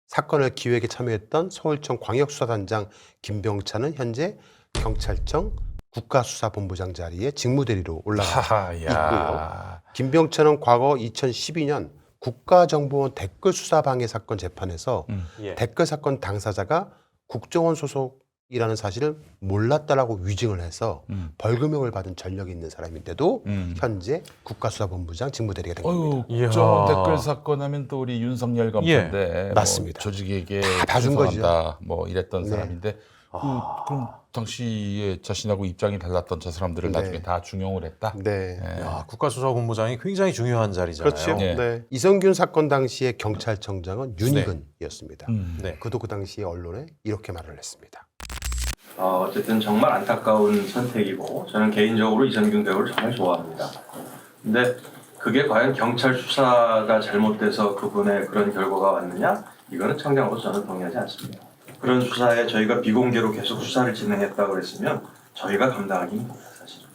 사건을 기획에 참여했던 서울청 광역수사단장 김병찬은 현재 경찰청 국가수사본부장 자리에 직무대리로 올라가 있고요. 하하야. 김병찬은 과거 2012년 국가정보원 댓글 수사방해 사건 재판에서 예. 댓글 사건 당사자가 국정원 소속이라는 사실을 몰랐다라고 위증을 해서 벌금형을 받은 전력이 있는 사람인데도 현재 국가수사본부장 직무대리가 된 겁니다. 어유, 이야. 국정원 댓글 사건 하면 또 우리 윤석열 검사인데 맞습니다. 뭐 조직에게 다 봐준 거죠. 충성한다, 뭐 이랬던 네. 사람인데 그럼 당시에 자신하고 입장이 달랐던 저 사람들을 네. 나중에 다 중용을 했다. 네. 예. 야, 국가수사본부장이 굉장히 중요한 자리잖아요. 그렇죠. 네. 네. 이성균 사건 당시에 경찰청장은 윤희근이었습니다. 네. 그도 그 당시에 언론에 이렇게 말을 했습니다. 어쨌든 정말 안타까운 선택이고 저는 개인적으로 이성균 배우를 정말 좋아합니다. 근데 그게 과연 경찰 수사가 잘못돼서 그분의 그런 결과가 왔느냐? 이거는 청장으로 저는 동의하지 않습니다. 그런 수사에 저희가 비공개로 계속 수사를 진행했다고 그랬으면 저희가 감당하기 힘듭니다, 사실은.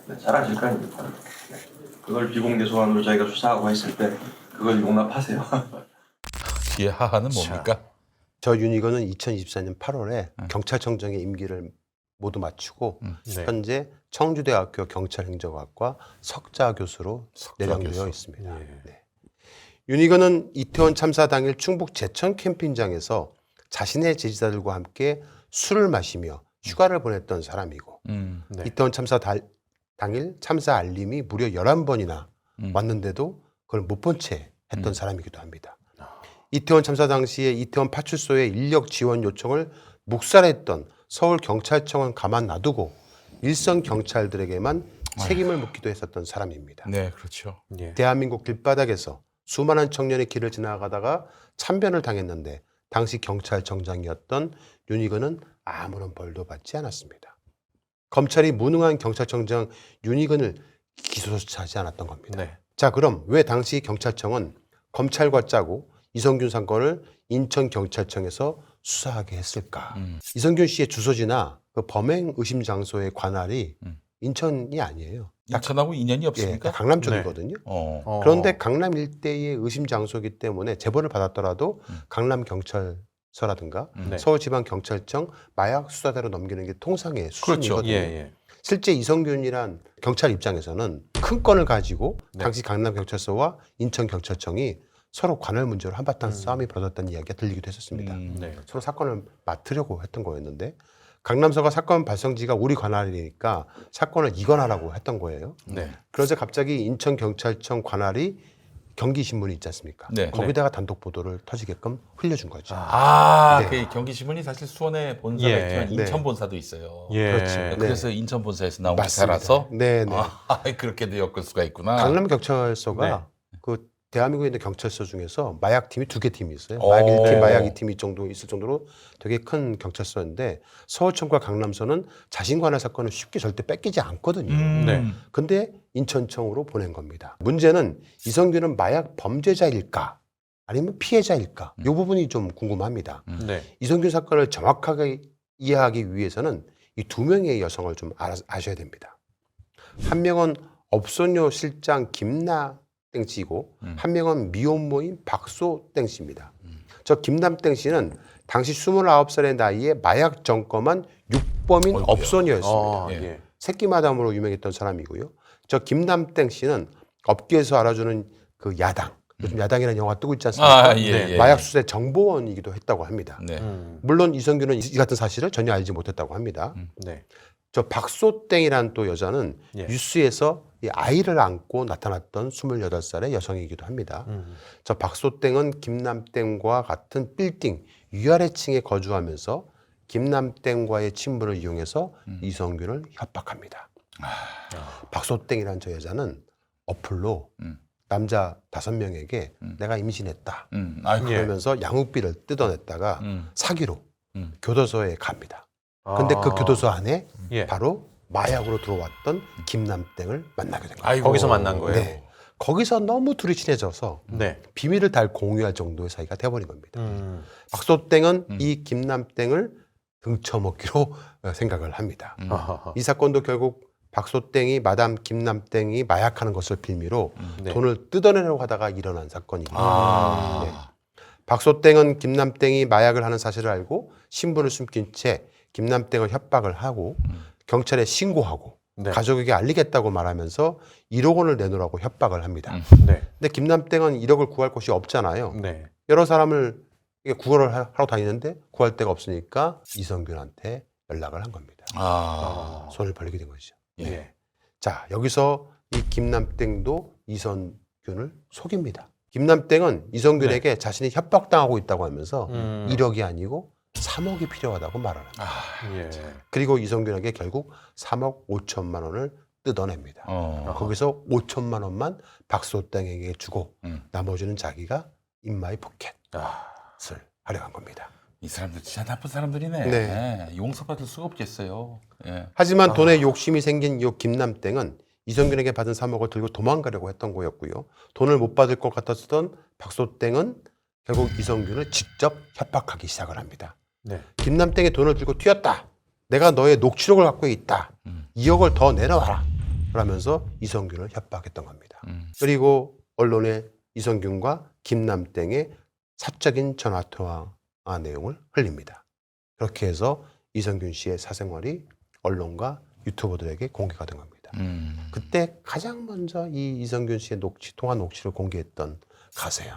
네, 잘 아실 거 아닙니까? 네. 그걸 비공개 소환으로 저희가 수사하고 했을 때 그걸 용납하세요. 뒤에 하하는 뭡니까? 저 윤희근은 2024년 8월에 경찰청장의 임기를 모두 마치고 네. 현재 청주대학교 경찰행정학과 석좌 교수로 내정되어 교수. 있습니다. 예. 네. 윤희근은 이태원 참사 당일 충북 제천 캠핑장에서 자신의 지지자들과 함께 술을 마시며 휴가를 보냈던 사람이고 네. 이태원 참사 당일 참사 알림이 무려 11번이나 왔는데도 그걸 못 본 채 했던 사람이기도 합니다. 이태원 참사 당시에 이태원 파출소의 인력 지원 요청을 묵살했던 서울경찰청은 가만 놔두고 일선 경찰들에게만 책임을 묻기도 했었던 사람입니다. 네, 그렇죠. 예. 대한민국 길바닥에서 수많은 청년의 길을 지나가다가 참변을 당했는데 당시 경찰청장이었던 윤희근은 아무런 벌도 받지 않았습니다. 검찰이 무능한 경찰청장 윤희근을 기소조차 하지 않았던 겁니다. 네. 자, 그럼 왜 당시 경찰청은 검찰과 짜고 이성균 사건을 인천경찰청에서 수사하게 했을까? 이성균 씨의 주소지나 그 범행 의심 장소의 관할이 인천이 아니에요. 인천하고 인연이 예, 없습니까? 강남 쪽이거든요. 어. 그런데 강남 일대의 의심 장소이기 때문에 제보를 받았더라도 강남 경찰서라든가 네. 서울지방경찰청 마약 수사대로 넘기는 게 통상의 수순이거든요. 그렇죠. 예. 실제 이성균이란 경찰 입장에서는 큰 건을 가지고 네. 당시 강남경찰서와 인천경찰청이 서로 관할 문제로 한바탕 싸움이 벌어졌다는 이야기가 들리기도 했었습니다. 네. 서로 사건을 맡으려고 했던 거였는데 강남서가 사건 발생지가 우리 관할이니까 사건을 이관하라고 했던 거예요. 네. 그래서 갑자기 인천경찰청 관할이 경기신문이 있지 않습니까? 네. 거기다가 단독 보도를 터지게끔 흘려준 거죠. 아, 네. 그 경기신문이 사실 수원에 본사가 예. 있지만 네. 인천 본사도 있어요. 예. 그렇지. 네, 네. 그래서 인천 본사에서 나온 맞습니다. 기사라서 네네. 아, 그렇게도 엮을 수가 있구나. 강남경찰서가 그 대한민국에 있는 경찰서 중에서 마약팀이 2개 팀이 있어요. 오. 마약 1팀, 마약 2팀이 정도 있을 정도로 되게 큰 경찰서인데 서울청과 강남서는 자신 관할 사건을 쉽게 절대 뺏기지 않거든요. 네. 근데 인천청으로 보낸 겁니다. 문제는 이성균은 마약 범죄자일까 아니면 피해자일까? 이 부분이 좀 궁금합니다. 네. 이성균 사건을 정확하게 이해하기 위해서는 이 2명의 여성을 좀 아셔야 됩니다. 한 명은 업소녀 실장 김나 땡씨고 한 명은 미혼모인 박소 땡씨입니다. 저 김남 땡씨는 당시 29살의 나이에 마약 전검한 육범인 어이구야. 업소녀였습니다. 예. 새끼 마담으로 유명했던 사람이고요. 저 김남 땡씨는 업계에서 알아주는 그 야당, 요즘 야당이라는 영화 뜨고 있지 않습니까? 아, 예, 예. 마약 수사의 정보원이기도 했다고 합니다. 네. 물론 이성균은 이 같은 사실을 전혀 알지 못했다고 합니다. 네. 저 박소땡이라는 또 여자는 예. 뉴스에서 이 아이를 안고 나타났던 28살의 여성이기도 합니다. 저 박소땡은 김남땡과 같은 빌딩 위아래층에 거주하면서 김남땡과의 친분을 이용해서 이성균을 협박합니다. 박소땡이라는 저 여자는 어플로 남자 5명에게 내가 임신했다. 아이고. 그러면서 양육비를 뜯어냈다가 사기로 교도소에 갑니다. 아. 근데 그 교도소 안에 예. 바로 마약으로 들어왔던 김남땡을 만나게 된 거예요. 아이고. 거기서 만난 거예요. 네. 거기서 너무 둘이 친해져서 네. 비밀을 다 공유할 정도의 사이가 돼버린 겁니다. 박소땡은 이 김남땡을 등쳐먹기로 생각을 합니다. 아하하. 이 사건도 결국 박소땡이 마담 김남땡이 마약하는 것을 빌미로 네. 돈을 뜯어내려고 하다가 일어난 사건입니다. 아. 네. 박소땡은 김남땡이 마약을 하는 사실을 알고 신분을 숨긴 채 김남땡을 협박을 하고 경찰에 신고하고 네. 가족에게 알리겠다고 말하면서 1억 원을 내놓으라고 협박을 합니다. 네. 근데 김남땡은 1억을 구할 곳이 없잖아요. 네. 여러 사람을 구걸을 하러 다니는데 구할 데가 없으니까 이성균한테 연락을 한 겁니다. 아. 손을 벌리게 된 거죠. 예. 자, 여기서 이 김남땡도 이성균을 속입니다. 김남땡은 이성균에게 자신이 협박당하고 있다고 하면서 1억이 아니고 3억이 필요하다고 말을 합니다. 예. 그리고 이성균에게 결국 3억 5천만 원을 뜯어냅니다. 거기서 5천만 원만 박소땡에게 주고 나머지는 자기가 인마이 포켓을 하려고 한 겁니다. 이 사람들 진짜 나쁜 사람들이네. 네. 용서받을 수가 없겠어요. 예. 하지만 돈에 욕심이 생긴 이 김남땡은 이성균에게 받은 3억을 들고 도망가려고 했던 거였고요. 돈을 못 받을 것 같았던 박소땡은 결국 이성균을 직접 협박하기 시작을 합니다. 네. 김남땡이 돈을 들고 튀었다. 내가 너의 녹취록을 갖고 있다. 2억을 더 내놔라. 그러면서 이성균을 협박했던 겁니다. 그리고 언론에 이성균과 김남땡의 사적인 전화통화 내용을 흘립니다. 그렇게 해서 이성균 씨의 사생활이 언론과 유튜버들에게 공개가 된 겁니다. 그때 가장 먼저 이 이성균 씨의 통화 녹취를 공개했던 가세현.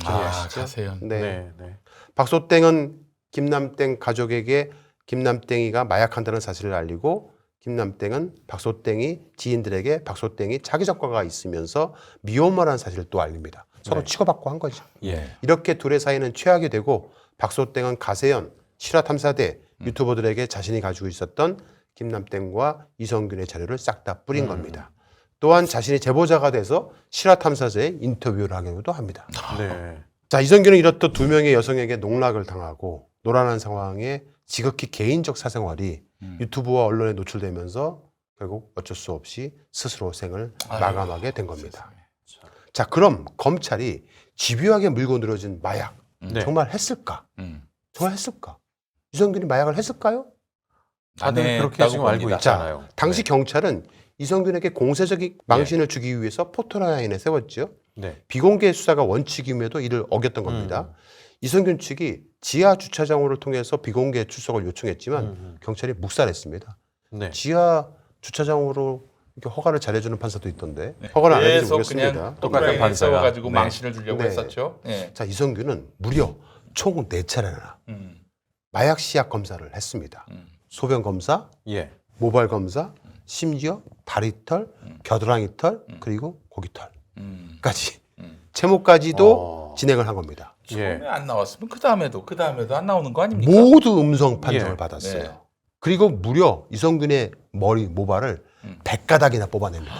기억하시죠? 가세현. 네. 네. 네. 박소땡은 김남땡 가족에게 김남땡이가 마약한다는 사실을 알리고 김남땡은 박소땡이 지인들에게 박소땡이 자기 전과가 있으면서 미혼모라는 사실을 또 알립니다. 서로 네. 치고받고 한 거죠. 예. 이렇게 둘의 사이는 최악이 되고 박소땡은 가세현, 실화탐사대 유튜버들에게 자신이 가지고 있었던 김남땡과 이성균의 자료를 싹 다 뿌린 겁니다. 또한 자신이 제보자가 돼서 실화탐사제에 인터뷰를 하기도 합니다. 네. 자, 이성균은 이렇듯 두 명의 여성에게 농락을 당하고 노란한 상황에 지극히 개인적 사생활이 유튜브와 언론에 노출되면서 결국 어쩔 수 없이 스스로 생을 마감하게 된 겁니다. 자, 그럼 검찰이 집요하게 물고 늘어진 마약 정말 했을까? 정말 했을까? 이성균이 마약을 했을까요? 다들 그렇게 지금 알고 있잖아요. 당시 경찰은 이성균에게 공세적인 망신을 주기 위해서 포토라인을 세웠죠. 비공개 수사가 원칙임에도 이를 어겼던 겁니다. 이성균 측이 지하 주차장으로 통해서 비공개 출석을 요청했지만 경찰이 묵살했습니다. 지하 주차장으로 이렇게 허가를 잘해주는 판사도 있던데 허가를 안 해주지 모르겠습니다. 그냥 똑같은 판사가 가지고 망신을 주려고 했었죠. 자, 이성균은 무려 총 4차례나 마약 시약 검사를 했습니다. 소변 검사, 모발 검사, 심지어 다리털, 겨드랑이털, 그리고 고기털까지 채모까지도 진행을 한 겁니다. 처음에 안 나왔으면 그 다음에도 안 나오는 거 아닙니까? 모두 음성 판정을 받았어요. 그리고 무려 이성균의 머리 모발을 100가닥이나 뽑아냅니다.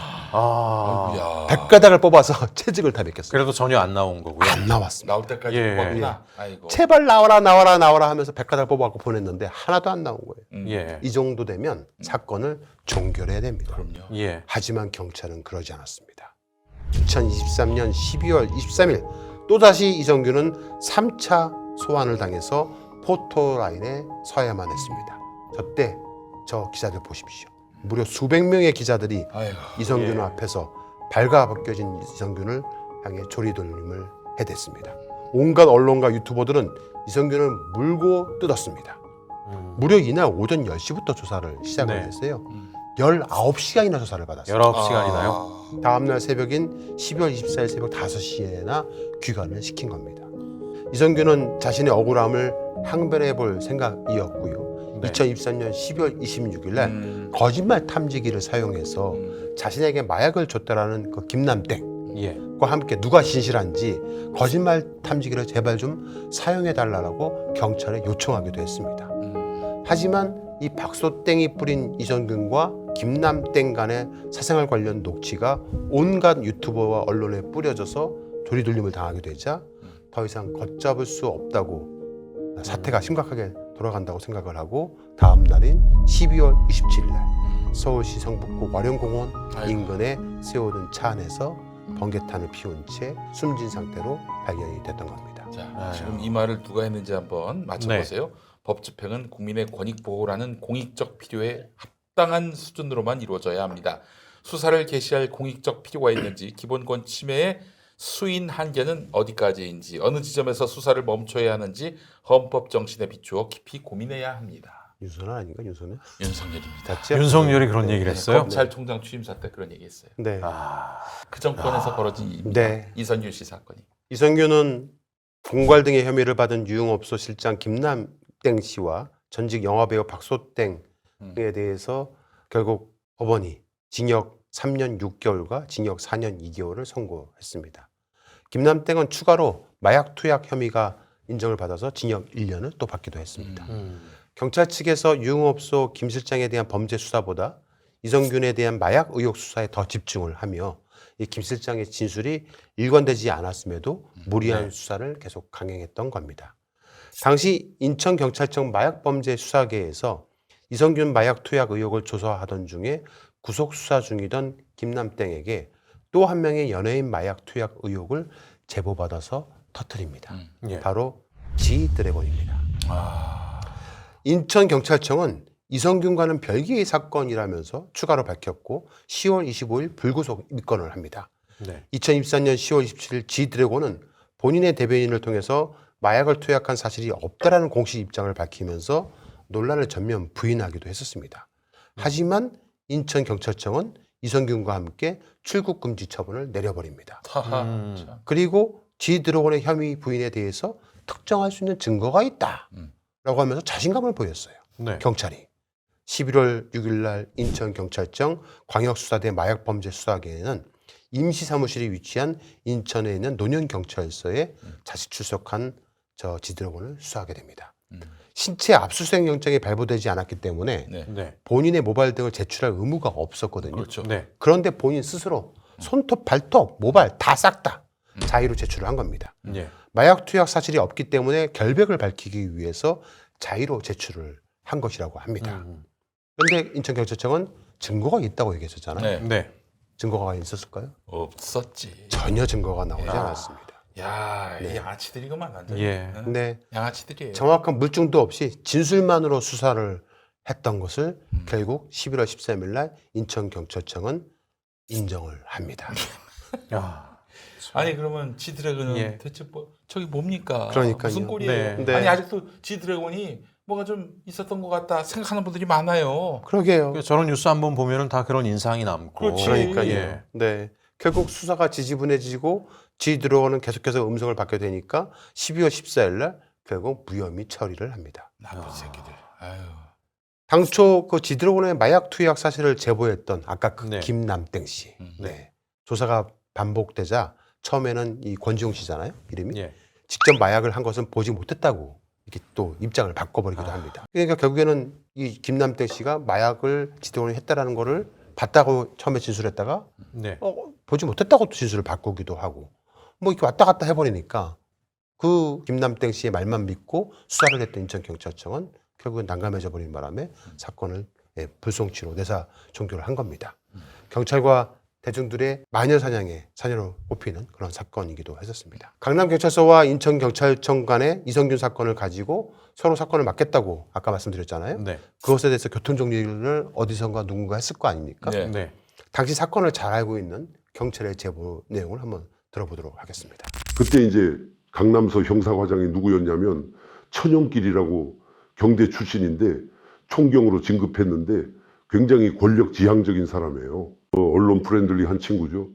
100가닥을 뽑아서 채찍을 다 벗겼어요. 그래도 전혀 안 나온 거고요. 안 나왔습니다. 나올 때까지 뽑았구나. 아이고. 제발 나와라 나와라 나와라 하면서 100가닥 뽑아갖고 보냈는데 하나도 안 나온 거예요. 이 정도 되면 사건을 종결해야 됩니다. 하지만 경찰은 그러지 않았습니다. 2023년 12월 23일 또다시 이성균은 3차 소환을 당해서 포토라인에 서야만 했습니다. 저때 저 기자들 보십시오. 무려 수백 명의 기자들이 이성균 앞에서 발가벗겨진 이성균을 향해 조리돌림을 해댔습니다. 온갖 언론과 유튜버들은 이성균을 물고 뜯었습니다. 무려 이날 오전 10시부터 조사를 시작을 했어요. 19시간이나 조사를 받았어요. 19시간이나요? 다음날 새벽인 12월 24일 새벽 5시에나 귀가를 시킨 겁니다. 이성균은 자신의 억울함을 항변해 볼 생각이었고요. 2024년 12월 26일 날 거짓말 탐지기를 사용해서 자신에게 마약을 줬다라는 그 김남땡과 함께 누가 진실한지 거짓말 탐지기를 제발 좀 사용해 달라고 경찰에 요청하기도 했습니다. 하지만 이 박소땡이 뿌린 이성균과 김남땡 간의 사생활 관련 녹취가 온갖 유튜버와 언론에 뿌려져서 조리돌림을 당하게 되자 더 이상 걷잡을 수 없다고 사태가 심각하게 돌아간다고 생각을 하고 다음 날인 12월 27일 날 서울시 성북구 와룡공원 인근에 세워둔 차 안에서 번개탄을 피운 채 숨진 상태로 발견이 됐던 겁니다. 자, 지금 이 말을 누가 했는지 한번 맞춰보세요. 법 집행은 국민의 권익 보호라는 공익적 필요에 합당한 수준으로만 이루어져야 합니다. 수사를 개시할 공익적 필요가 있는지 기본권 침해의 수인 한계는 어디까지인지 어느 지점에서 수사를 멈춰야 하는지 헌법 정신에 비추어 깊이 고민해야 합니다. 윤석열 아닌가? 윤석열입니다. 윤석열이 그런 얘기를 했어요? 검찰총장 취임사 때 그런 얘기했어요. 그 정권에서 벌어진 일입니다. 이성균 씨 사건이. 이성균은 공갈 등의 혐의를 받은 유흥업소 실장 김남땡 씨와 전직 영화배우 박소땡에 대해서 결국 법원이 징역 3년 6개월과 징역 4년 2개월을 선고했습니다. 김남땡은 추가로 마약 투약 혐의가 인정을 받아서 징역 1년을 또 받기도 했습니다. 경찰 측에서 유흥업소 김 실장에 대한 범죄 수사보다 이성균에 대한 마약 의혹 수사에 더 집중을 하며 이 김 실장의 진술이 일관되지 않았음에도 무리한 수사를 계속 강행했던 겁니다. 당시 인천경찰청 마약범죄 수사계에서 이성균 마약 투약 의혹을 조사하던 중에 구속 수사 중이던 김남땡에게 또 한 명의 연예인 마약 투약 의혹을 제보받아서 터뜨립니다. 바로 지드래곤입니다. 인천경찰청은 이성균과는 별개의 사건이라면서 추가로 밝혔고 10월 25일 불구속 입건을 합니다. 2024년 10월 27일 지드래곤은 본인의 대변인을 통해서 마약을 투약한 사실이 없다라는 공식 입장을 밝히면서 논란을 전면 부인하기도 했었습니다. 하지만 인천경찰청은 이성균과 함께 출국 금지 처분을 내려버립니다. 그리고 지드래곤의 혐의 부인에 대해서 특정할 수 있는 증거가 있다라고 하면서 자신감을 보였어요. 경찰이. 11월 6일 날 인천경찰청 광역수사대 마약범죄 수사계에는 임시사무실이 위치한 인천에 있는 논현경찰서에 자식 출석한 저 지드래곤을 수사하게 됩니다. 신체 압수수색 영장이 발부되지 않았기 때문에 본인의 모발 등을 제출할 의무가 없었거든요. 그런데 본인 스스로 손톱, 발톱, 모발 다 싹 다 자의로 제출을 한 겁니다. 마약 투약 사실이 없기 때문에 결백을 밝히기 위해서 자의로 제출을 한 것이라고 합니다. 그런데 인천경찰청은 증거가 있다고 얘기했었잖아요. 네. 네. 증거가 있었을까요? 없었지. 전혀 증거가 나오지 않았습니다. 야, 네. 이 양아치들이구만 완전. 예. 근데 양아치들이에요. 정확한 물증도 없이 진술만으로 수사를 했던 것을 결국 11월 13일 날 인천경찰청은 인정을 합니다. 야. 아니 그러면 지드래곤은 예. 대체 뭐 저기 뭡니까? 그러니까요. 무슨 꼴이에요? 네. 아니 아직도 지드래곤이 뭐가 좀 있었던 것 같다 생각하는 분들이 많아요. 그러게요. 저런 뉴스 한번 보면은 다 그런 인상이 남고. 그렇지. 그러니까요. 예. 네. 결국 수사가 지지분해지고 지드래곤은 계속해서 음성을 받게 되니까 12월 14일 날 결국 무혐의 처리를 합니다. 나쁜 새끼들. 아유. 당초 그 지드래곤의 마약 투약 사실을 제보했던 아까 그 네. 김남땡 씨. 네. 조사가 반복되자 처음에는 이 권지용 씨잖아요. 이름이. 예. 직접 마약을 한 것은 보지 못했다고 이렇게 또 입장을 바꿔버리기도 합니다. 그러니까 결국에는 이 김남땡 씨가 마약을 지드래곤이 했다라는 거를 봤다고 처음에 진술했다가 네. 보지 못했다고 또 진술을 바꾸기도 하고 뭐 이렇게 왔다 갔다 해버리니까 그 김남땡 씨의 말만 믿고 수사를 했던 인천경찰청은 결국은 난감해져 버린 바람에 사건을 불송치로 내사 종결을 한 겁니다. 경찰과 대중들의 마녀 사냥의 사녀로 꼽히는 그런 사건이기도 했었습니다. 강남경찰서와 인천경찰청 간의 이성균 사건을 가지고 서로 사건을 맡겠다고 아까 말씀드렸잖아요. 네. 그것에 대해서 교통정리를 어디선가 누군가 했을 거 아닙니까? 네. 네. 당시 사건을 잘 알고 있는 경찰의 제보 내용을 한번 들어보도록 하겠습니다. 그때 이제 강남서 형사과장이 누구였냐면 천용길이라고 경대 출신인데 총경으로 진급했는데 굉장히 권력 지향적인 사람이에요. 언론 프렌들리한 친구죠.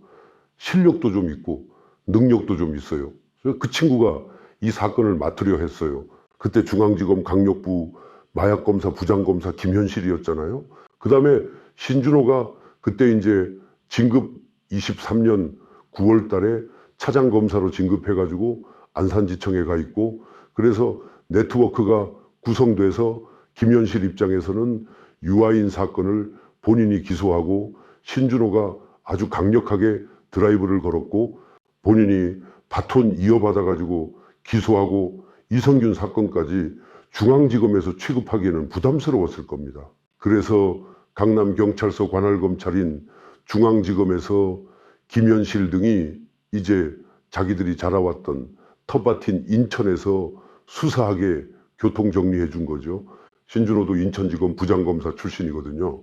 실력도 좀 있고 능력도 좀 있어요. 그래서 그 친구가 이 사건을 맡으려 했어요. 그때 중앙지검 강력부 마약검사 부장검사 김현실이었잖아요. 그 다음에 신준호가 그때 이제 진급 23년 9월 달에 차장검사로 진급해가지고 안산지청에 가 있고 그래서 네트워크가 구성돼서 김현실 입장에서는 유아인 사건을 본인이 기소하고 신준호가 아주 강력하게 드라이브를 걸었고 본인이 바톤 이어받아가지고 기소하고 이성균 사건까지 중앙지검에서 취급하기에는 부담스러웠을 겁니다. 그래서 강남경찰서 관할검찰인 중앙지검에서 김현실 등이 이제 자기들이 자라왔던 텃밭인 인천에서 수사하게 교통정리해 준 거죠. 신준호도 인천지검 부장검사 출신이거든요.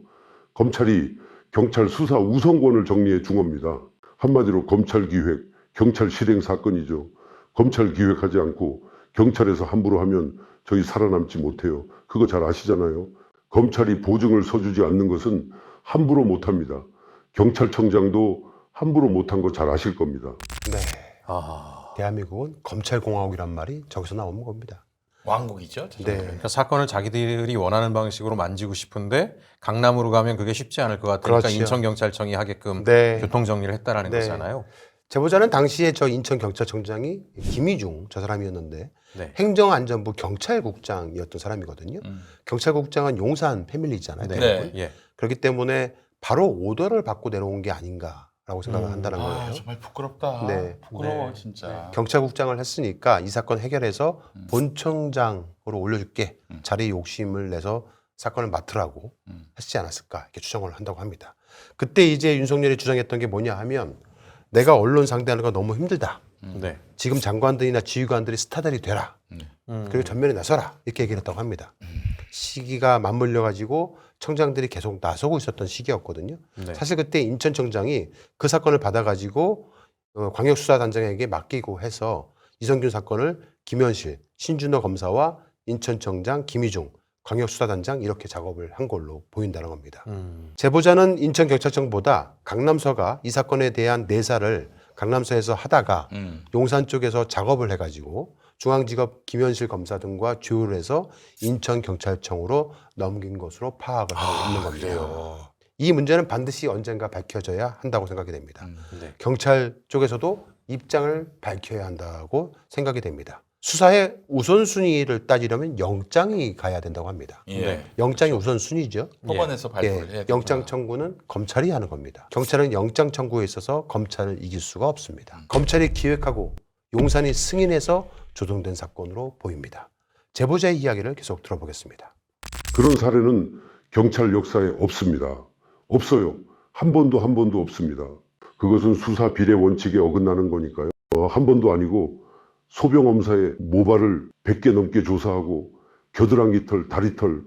검찰이 경찰 수사 우선권을 정리해 준 겁니다. 한마디로 검찰 기획, 경찰 실행 사건이죠. 검찰 기획하지 않고 경찰에서 함부로 하면 저희 살아남지 못해요. 그거 잘 아시잖아요. 검찰이 보증을 서주지 않는 것은 함부로 못합니다. 경찰청장도 함부로 못한 거 잘 아실 겁니다. 네. 아. 대한민국은 검찰공화국이란 말이 저기서 나오는 겁니다. 왕국이죠. 네. 그러니까 사건을 자기들이 원하는 방식으로 만지고 싶은데 강남으로 가면 그게 쉽지 않을 것 같으니까 그렇죠. 인천경찰청이 하게끔 네. 교통정리를 했다라는 네. 거잖아요. 제보자는 당시에 저 인천경찰청장이 김희중 저 사람이었는데 네. 행정안전부 경찰국장이었던 사람이거든요. 경찰국장은 용산 패밀리잖아요. 네. 대부분. 예. 그렇기 때문에 바로 오더를 받고 내려온 게 아닌가라고 생각을 한다는 아, 거예요. 정말 부끄럽다. 네. 부끄러워 네. 진짜. 경찰국장을 했으니까 이 사건 해결해서 본청장으로 올려줄게 자리 욕심을 내서 사건을 맡으라고 했지 않았을까 이렇게 추정을 한다고 합니다. 그때 이제 윤석열이 주장했던 게 뭐냐 하면 내가 언론 상대하는 거 너무 힘들다. 네. 지금 장관들이나 지휘관들이 스타들이 되라. 그리고 전면에 나서라. 이렇게 얘기를 했다고 합니다. 시기가 맞물려 가지고 청장들이 계속 나서고 있었던 시기였거든요. 네. 사실 그때 인천청장이 그 사건을 받아가지고 광역수사단장에게 맡기고 해서 이성균 사건을 김현실, 신준호 검사와 인천청장, 김희중, 광역수사단장 이렇게 작업을 한 걸로 보인다는 겁니다. 제보자는 인천경찰청보다 강남서가 이 사건에 대한 내사를 강남서에서 하다가 용산 쪽에서 작업을 해가지고 중앙지검 김현실 검사 등과 조율을 해서 인천경찰청으로 넘긴 것으로 파악을 하고 있는 겁니다. 그래요. 이 문제는 반드시 언젠가 밝혀져야 한다고 생각이 됩니다. 네. 경찰 쪽에서도 입장을 밝혀야 한다고 생각이 됩니다. 수사의 우선순위를 따지려면 영장이 가야 된다고 합니다. 예. 영장이 우선순위죠. 법원에서 발표를 해야 되구나. 영장 청구는 검찰이 하는 겁니다. 경찰은 영장 청구에 있어서 검찰을 이길 수가 없습니다. 검찰이 기획하고 용산이 승인해서 조정된 사건으로 보입니다. 제보자의 이야기를 계속 들어보겠습니다. 그런 사례는 경찰 역사에 없습니다. 없어요. 한 번도 없습니다. 그것은 수사 비례 원칙에 어긋나는 거니까요. 한 번도 아니고 소병엄사의 모발을 100개 넘게 조사하고 겨드랑이 털, 다리 털,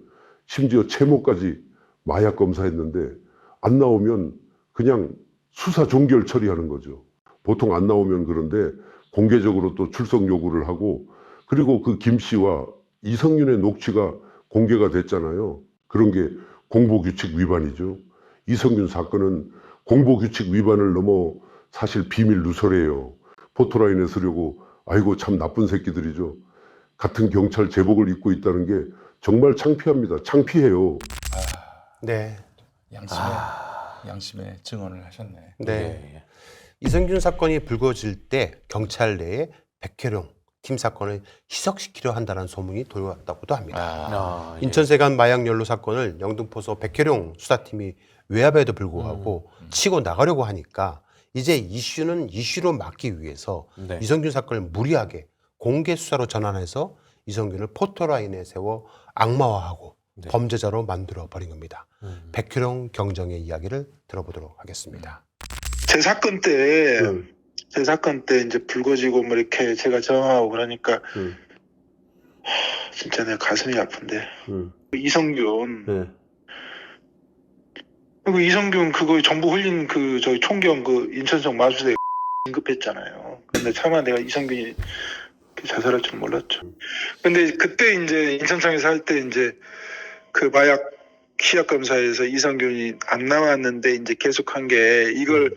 심지어 채모까지 마약 검사했는데 안 나오면 그냥 수사 종결 처리하는 거죠. 보통 안 나오면 그런데 공개적으로 또 출석 요구를 하고, 그리고 그 김 씨와 이성윤의 녹취가 공개가 됐잖아요. 그런 게 공보규칙 위반이죠. 이성윤 사건은 공보규칙 위반을 넘어 사실 비밀 누설이에요. 포토라인에 쓰려고 아이고 참 나쁜 새끼들이죠. 같은 경찰 제복을 입고 있다는 게 정말 창피합니다. 창피해요. 네. 양심의 증언을 하셨네. 네. 이성균 사건이 불거질 때 경찰 내에 백혜룡 팀 사건을 희석시키려 한다는 소문이 돌아왔다고도 합니다. 인천세관 마약 연루 사건을 영등포서 백혜룡 수사팀이 외압에도 불구하고 치고 나가려고 하니까 이제 이슈는 이슈로 막기 위해서 이성균 사건을 무리하게 공개 수사로 전환해서 이성균을 포토라인에 세워 악마화하고 범죄자로 만들어 버린 겁니다. 백혜룡 경정의 이야기를 들어보도록 하겠습니다. 제 사건 때 이제 불거지고 뭐 이렇게 제가 정하고 그러니까 진짜 내 가슴이 아픈데 이성균 그 이성균 그거 전부 흘린 그 저희 총경 그 인천성 마수대 긴급했잖아요. 근데 차마 내가 이성균이 자살할 줄 몰랐죠. 근데 그때 이제 인천성에서 할 때 이제 그 마약 시약 검사에서 이성균이 안 나왔는데 이제 계속한 게 이걸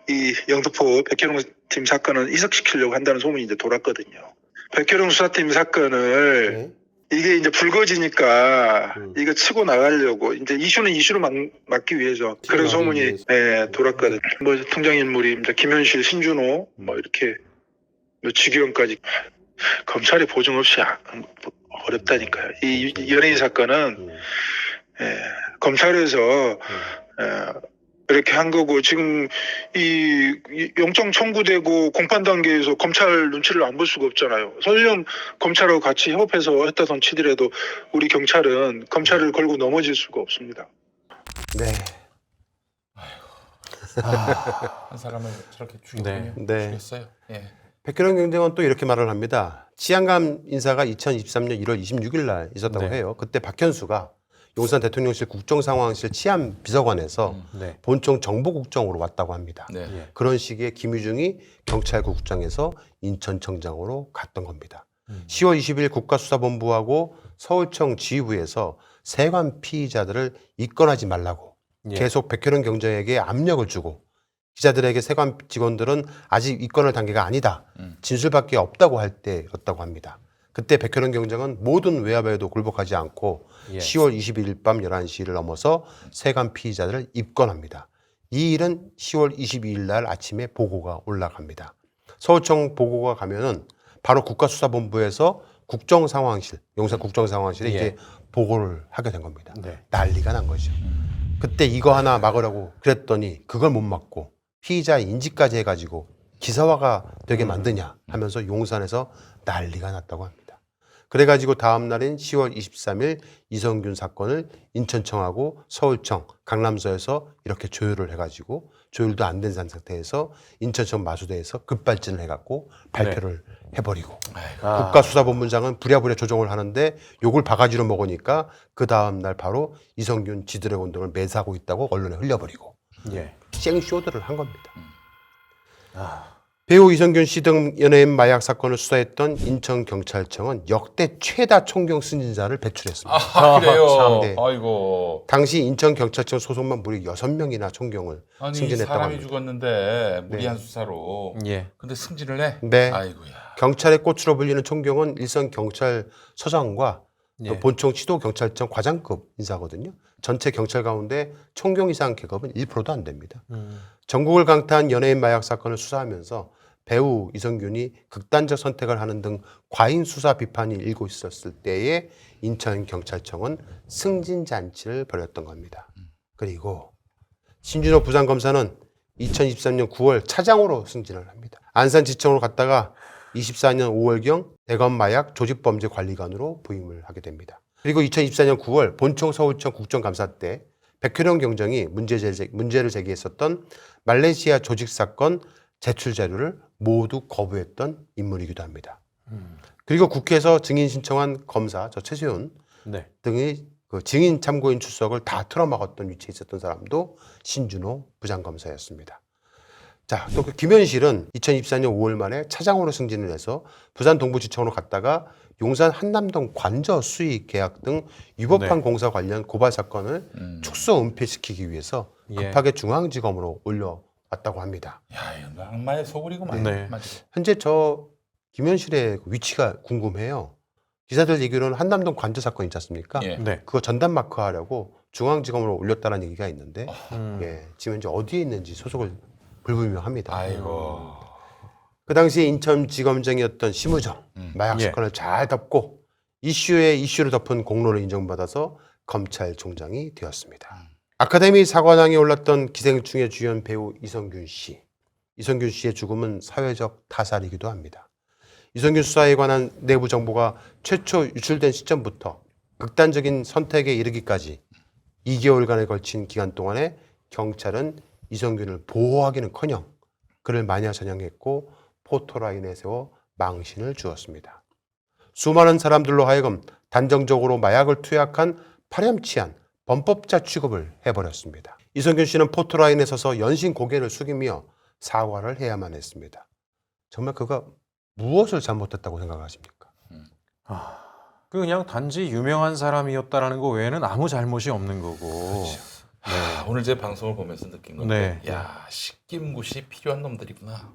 이 영등포 백혜룡 팀 사건을 희석시키려고 한다는 소문이 이제 돌았거든요. 백혜룡 수사팀 사건을 이게 이제 불거지니까 이거 치고 나가려고 이제 이슈는 이슈로 막기 위해서 그런 소문이 돌았거든요. 뭐 등장인물이 이제 김현실, 신준호 뭐 이렇게 뭐 지기현까지 검찰이 보증 없이 어렵다니까요. 이 연예인 사건은 검찰에서 이렇게 한 거고 지금 이 영장 청구되고 공판 단계에서 검찰 눈치를 안 볼 수가 없잖아요. 설령 검찰하고 같이 협업해서 했다던 치더라도 우리 경찰은 검찰을 걸고 넘어질 수가 없습니다. 네. 한 사람을 저렇게 죽였군요. 죽였어요. 예. 백혜룡 경정은 또 이렇게 말을 합니다. 치안감 인사가 2023년 1월 26일 날 있었다고 해요. 그때 박현수가 용산 대통령실 국정상황실 치안 비서관에서 본청 정보국장으로 왔다고 합니다. 그런 시기에 김유중이 경찰국장에서 인천청장으로 갔던 겁니다. 10월 20일 국가수사본부하고 서울청 지휘부에서 세관 피의자들을 입건하지 말라고 계속 백혜룡 경정에게 압력을 주고 기자들에게 세관 직원들은 아직 입건할 단계가 아니다. 진술밖에 없다고 할 때였다고 합니다. 그때 백혜룡 경정은 모든 외압에도 굴복하지 않고 10월 22일 밤 11시를 넘어서 세관 피의자들을 입건합니다. 이 일은 10월 22일 날 아침에 보고가 올라갑니다. 서울청 보고가 가면은 바로 국가수사본부에서 국정상황실, 용산 국정상황실에 이제 보고를 하게 된 겁니다. 난리가 난 거죠. 그때 이거 하나 막으라고 그랬더니 그걸 못 막고 피의자 인지까지 해가지고 기사화가 되게 만드냐 하면서 용산에서 난리가 났다고 합니다. 그래가지고 다음 날인 10월 23일 이성균 사건을 인천청하고 서울청, 강남서에서 이렇게 조율을 해가지고 조율도 안 된 상태에서 인천청 마수대에서 급발진을 해갖고 발표를 해버리고 국가수사본부장은 부랴부랴 조정을 하는데 욕을 바가지로 먹으니까 그 다음 날 바로 이성균 지드래곤 등을 매사하고 있다고 언론에 흘려버리고 생쇼들을 한 겁니다. 배우 이성균 씨 등 연예인 마약 사건을 수사했던 인천경찰청은 역대 최다 총경 승진자를 배출했습니다. 그래요? 네. 아이고. 당시 인천경찰청 소속만 무려 6명이나 총경을 승진했다고 사람이 합니다. 죽었는데 무리한 수사로. 근데 승진을 해? 네. 아이고야. 경찰의 꽃으로 불리는 총경은 일선 경찰서장과 또 본청 시도경찰청 과장급 인사거든요. 전체 경찰 가운데 총경 이상 계급은 1%도 안 됩니다. 전국을 강타한 연예인 마약 사건을 수사하면서 배우 이성균이 극단적 선택을 하는 등 과잉 수사 비판이 일고 있었을 때에 인천경찰청은 승진잔치를 벌였던 겁니다. 그리고 신준호 부장검사는 2023년 9월 차장으로 승진을 합니다. 안산지청으로 갔다가 24년 5월경 대검 마약 조직범죄관리관으로 부임을 하게 됩니다. 그리고 2024년 9월 본청 서울청 국정감사 때 백현영 경정이 문제를 제기했었던 말레이시아 조직사건 제출 자료를 모두 거부했던 인물이기도 합니다. 그리고 국회에서 증인 신청한 검사 최세훈 등의 그 증인 참고인 출석을 다 틀어막았던 위치에 있었던 사람도 신준호 부장검사였습니다. 자, 또 그 김현실은 2024년 5월 말에 차장으로 승진을 해서 부산 동부지청으로 갔다가 용산 한남동 관저 수익 계약 등 위법한 공사 관련 고발 사건을 축소 은폐시키기 위해서 급하게 중앙지검으로 올려왔다고 합니다. 야, 이거 악마의 소굴이구만. 현재 저 김현실의 위치가 궁금해요. 기사들 얘기로는 한남동 관저 사건 있지 않습니까? 그거 전담 마크하려고 중앙지검으로 올렸다는 얘기가 있는데 지금 현재 어디에 있는지 소속을 불분명합니다. 아이고. 그 당시에 인천지검장이었던 심우정 마약 사건을 잘 덮고 이슈에 이슈를 덮은 공로를 인정받아서 검찰총장이 되었습니다. 아카데미 사관왕에 올랐던 기생충의 주연 배우 이성균 씨. 이성균 씨의 죽음은 사회적 타살이기도 합니다. 이성균 수사에 관한 내부 정보가 최초 유출된 시점부터 극단적인 선택에 이르기까지 2개월간에 걸친 기간 동안에 경찰은 이성균을 보호하기는커녕 그를 마녀 사냥했고 포토라인에 세워 망신을 주었습니다. 수많은 사람들로 하여금 단정적으로 마약을 투약한 파렴치한 범법자 취급을 해버렸습니다. 이성균 씨는 포토라인에 서서 연신 고개를 숙이며 사과를 해야만 했습니다. 정말 그가 무엇을 잘못했다고 생각하십니까? 그냥 단지 유명한 사람이었다라는 거 외에는 아무 잘못이 없는 거고. 오늘 제 방송을 보면서 느낀 건데, 야, 식김굿이 필요한 놈들이구나.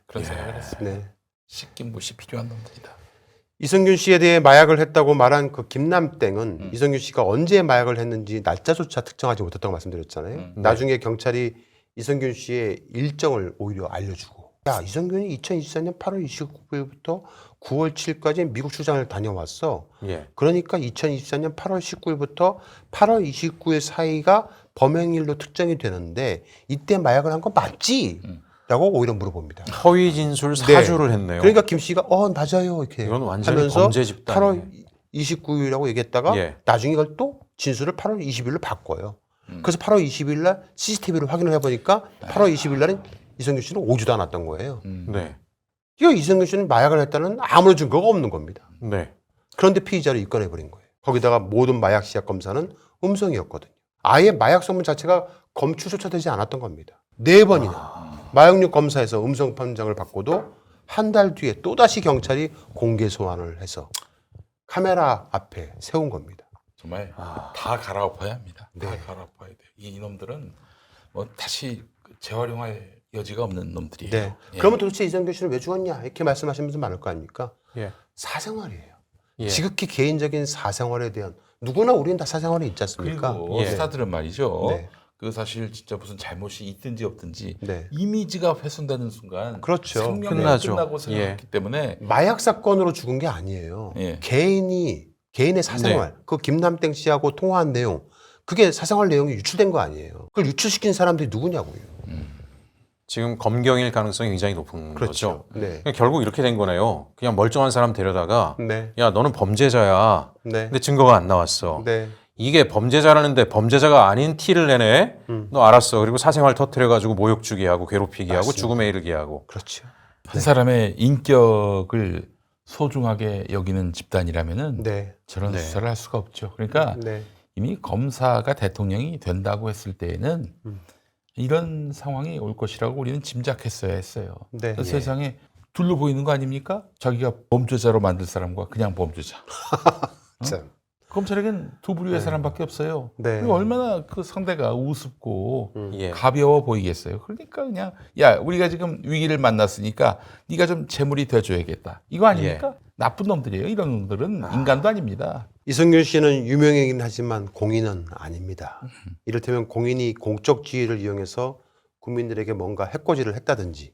그런 생각을 했습니다. 식김굿이 필요한 놈들이다. 이성균 씨에 대해 마약을 했다고 말한 그 김남땡은 이성균 씨가 언제 마약을 했는지 날짜조차 특정하지 못했다고 말씀드렸잖아요. 나중에 경찰이 이성균 씨의 일정을 오히려 알려주고, 야, 이성균이 2024년 8월 29일부터 9월 7일까지 미국 출장을 다녀왔어. 그러니까 2024년 8월 19일부터 8월 29일 사이가 범행일로 특정이 되는데 이때 마약을 한 건 맞지? 라고 오히려 물어봅니다. 허위 진술 사주를 했네요. 그러니까 김 씨가 맞아요 이렇게 이건 완전히 하면서 범죄 집단이네. 8월 29일이라고 얘기했다가 나중에 이걸 또 진술을 8월 20일로 바꿔요. 그래서 8월 20일 날 CCTV를 확인을 해보니까 8월 20일 날은 이성균 씨는 오지도 않았던 거예요. 이거 이성균 씨는 마약을 했다는 아무런 증거가 없는 겁니다. 그런데 피의자를 입건해버린 거예요. 거기다가 모든 마약 시약 검사는 음성이었거든요. 아예 마약 성분 자체가 검출조차 되지 않았던 겁니다. 4번이나 마약류 검사에서 음성 판정을 받고도 한 달 뒤에 또다시 경찰이 공개 소환을 해서 카메라 앞에 세운 겁니다. 정말 다 갈아엎어야 합니다. 다 갈아엎어야 돼요. 이놈들은 뭐 다시 재활용할 여지가 없는 놈들이에요. 그러면 도대체 이성균 씨는 왜 죽었냐 이렇게 말씀하시는 분들 많을 거 아닙니까? 사생활이에요. 지극히 개인적인 사생활에 대한 누구나 우리는 다 사생활이 있지 않습니까? 그리고 스타들은 말이죠. 그 사실 진짜 무슨 잘못이 있든지 없든지 이미지가 훼손되는 순간 생명이 끝나고 생각했기 때문에 마약 사건으로 죽은 게 아니에요. 개인의 사생활, 그 김남땡 씨하고 통화한 내용, 그게 사생활 내용이 유출된 거 아니에요. 그걸 유출시킨 사람들이 누구냐고요. 지금 검경일 가능성이 굉장히 높은 거죠. 네. 결국 이렇게 된 거네요. 그냥 멀쩡한 사람 데려다가 야 너는 범죄자야. 근데 증거가 안 나왔어. 이게 범죄자라는데 범죄자가 아닌 티를 내네. 너 알았어. 그리고 사생활 터뜨려가지고 모욕 주게 하고 괴롭히게 하고 죽음에 이르게 하고. 그렇죠. 한 사람의 인격을 소중하게 여기는 집단이라면은 저런 수사를 할 수가 없죠. 그러니까 이미 검사가 대통령이 된다고 했을 때에는 이런 상황이 올 것이라고 우리는 짐작했어야 했어요. 세상에 둘로 보이는 거 아닙니까? 자기가 범죄자로 만들 사람과 그냥 범죄자. 검찰에겐 두 부류의 사람밖에 없어요. 그리고 얼마나 그 상대가 우습고 가벼워 보이겠어요. 그러니까 그냥 야 우리가 지금 위기를 만났으니까 네가 좀 재물이 돼줘야겠다. 이거 아닙니까? 나쁜 놈들이에요. 이런 놈들은 인간도 아닙니다. 이성균 씨는 유명이긴 하지만 공인은 아닙니다. 이를테면 공인이 공적 지위를 이용해서 국민들에게 뭔가 해코지를 했다든지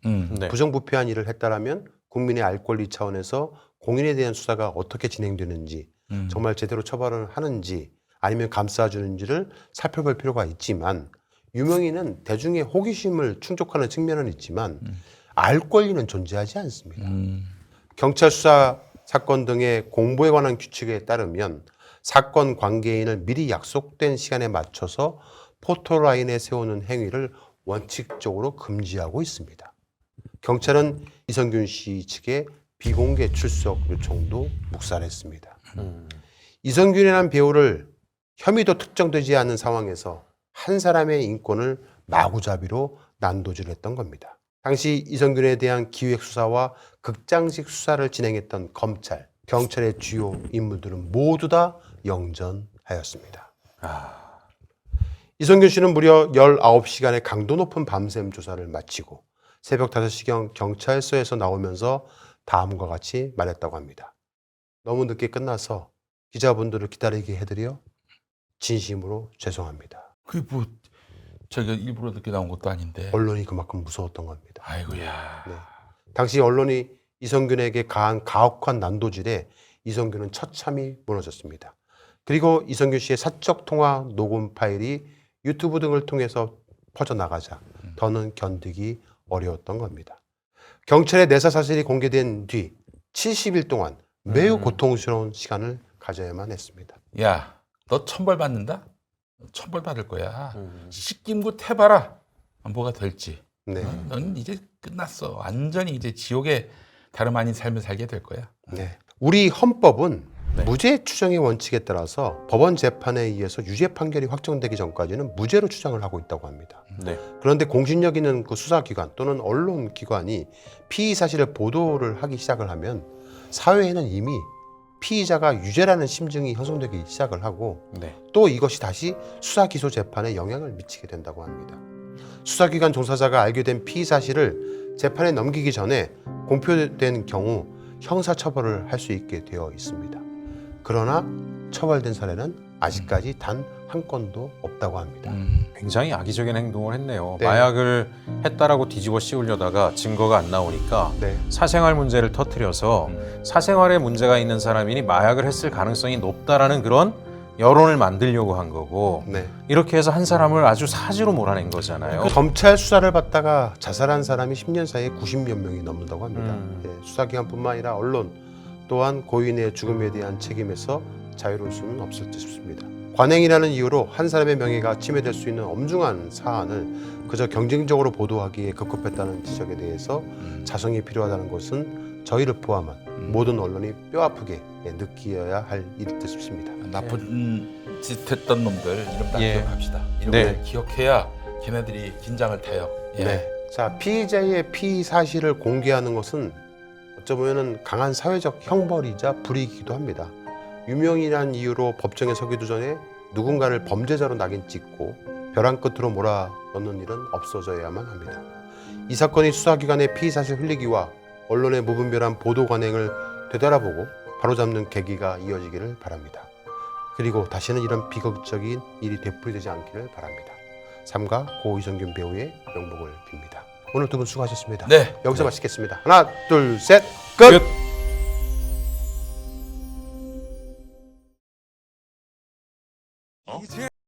부정부패한 일을 했다라면 국민의 알 권리 차원에서 공인에 대한 수사가 어떻게 진행되는지 정말 제대로 처벌을 하는지 아니면 감싸주는지를 살펴볼 필요가 있지만 유명인은 대중의 호기심을 충족하는 측면은 있지만 알 권리는 존재하지 않습니다. 경찰 수사 사건 등의 공보에 관한 규칙에 따르면 사건 관계인을 미리 약속된 시간에 맞춰서 포토라인에 세우는 행위를 원칙적으로 금지하고 있습니다. 경찰은 이성균 씨 측의 비공개 출석 요청도 묵살했습니다. 이성균이라는 배우를 혐의도 특정되지 않은 상황에서 한 사람의 인권을 마구잡이로 난도질했던 겁니다. 당시 이성균에 대한 기획 수사와 극장식 수사를 진행했던 검찰, 경찰의 주요 인물들은 모두 다 영전하였습니다. 이성균 씨는 무려 19시간의 강도 높은 밤샘 조사를 마치고 새벽 5시경 경찰서에서 나오면서 다음과 같이 말했다고 합니다. 너무 늦게 끝나서 기자분들을 기다리게 해드려 진심으로 죄송합니다. 그게 뭐 저희가 일부러 늦게 나온 것도 아닌데. 언론이 그만큼 무서웠던 겁니다. 아이고야. 네. 당시 언론이 이성균에게 가한 가혹한 난도질에 이성균은 처참히 무너졌습니다. 그리고 이성균 씨의 사적 통화 녹음 파일이 유튜브 등을 통해서 퍼져나가자 더는 견디기 어려웠던 겁니다. 경찰의 내사 사실이 공개된 뒤 70일 동안 매우 고통스러운 시간을 가져야만 했습니다. 야, 너 천벌 받는다? 천벌 받을 거야. 식김구 태봐라. 뭐가 될지. 네. 넌 이제 끝났어. 완전히 이제 지옥에 다름 아닌 삶을 살게 될 거야. 네. 우리 헌법은 무죄 추정의 원칙에 따라서 법원 재판에 의해서 유죄 판결이 확정되기 전까지는 무죄로 추정을 하고 있다고 합니다. 네. 그런데 공신력 있는 그 수사기관 또는 언론기관이 피의 사실을 보도를 하기 시작을 하면 사회에는 이미 피의자가 유죄라는 심증이 형성되기 시작을 하고 또 이것이 다시 수사 기소 재판에 영향을 미치게 된다고 합니다. 수사기관 종사자가 알게 된 피의 사실을 재판에 넘기기 전에 공표된 경우 형사처벌을 할 수 있게 되어 있습니다. 그러나 처벌된 사례는 아직까지 단 한 건도 없다고 합니다. 굉장히 악의적인 행동을 했네요. 네. 마약을 했다라고 뒤집어 씌우려다가 증거가 안 나오니까 사생활 문제를 터뜨려서 사생활에 문제가 있는 사람이니 마약을 했을 가능성이 높다라는 그런 여론을 만들려고 한 거고 이렇게 해서 한 사람을 아주 사지로 몰아낸 거잖아요. 검찰 수사를 받다가 자살한 사람이 10년 사이에 90여 명이 넘는다고 합니다. 수사기관뿐만 아니라 언론 또한 고인의 죽음에 대한 책임에서 자유로울 수는 없을 듯 싶습니다. 관행이라는 이유로 한 사람의 명예가 침해될 수 있는 엄중한 사안을 그저 경쟁적으로 보도하기에 급급했다는 지적에 대해서 자성이 필요하다는 것은 저희를 포함한 모든 언론이 뼈아프게 느끼어야 할 일일 듯 싶습니다. 나쁜 짓 했던 놈들 이름 다 예. 기억합시다. 이름을 기억해야 걔네들이 긴장을 타요. 예. 네. 자, 피의자의 피의 사실을 공개하는 것은 어쩌면 강한 사회적 형벌이자 불이익이기도 합니다. 유명이란 이유로 법정에 서기도 전에 누군가를 범죄자로 낙인 찍고 벼랑 끝으로 몰아넣는 일은 없어져야만 합니다. 이 사건이 수사기관의 피의 사실 흘리기와 언론의 무분별한 보도 관행을 되돌아보고 바로잡는 계기가 이어지기를 바랍니다. 그리고 다시는 이런 비극적인 일이 되풀이되지 않기를 바랍니다. 삼가 고 이성균 배우의 명복을 빕니다. 오늘 두 분 수고하셨습니다. 네. 여기서 마치겠습니다. 하나, 둘, 셋, 끝!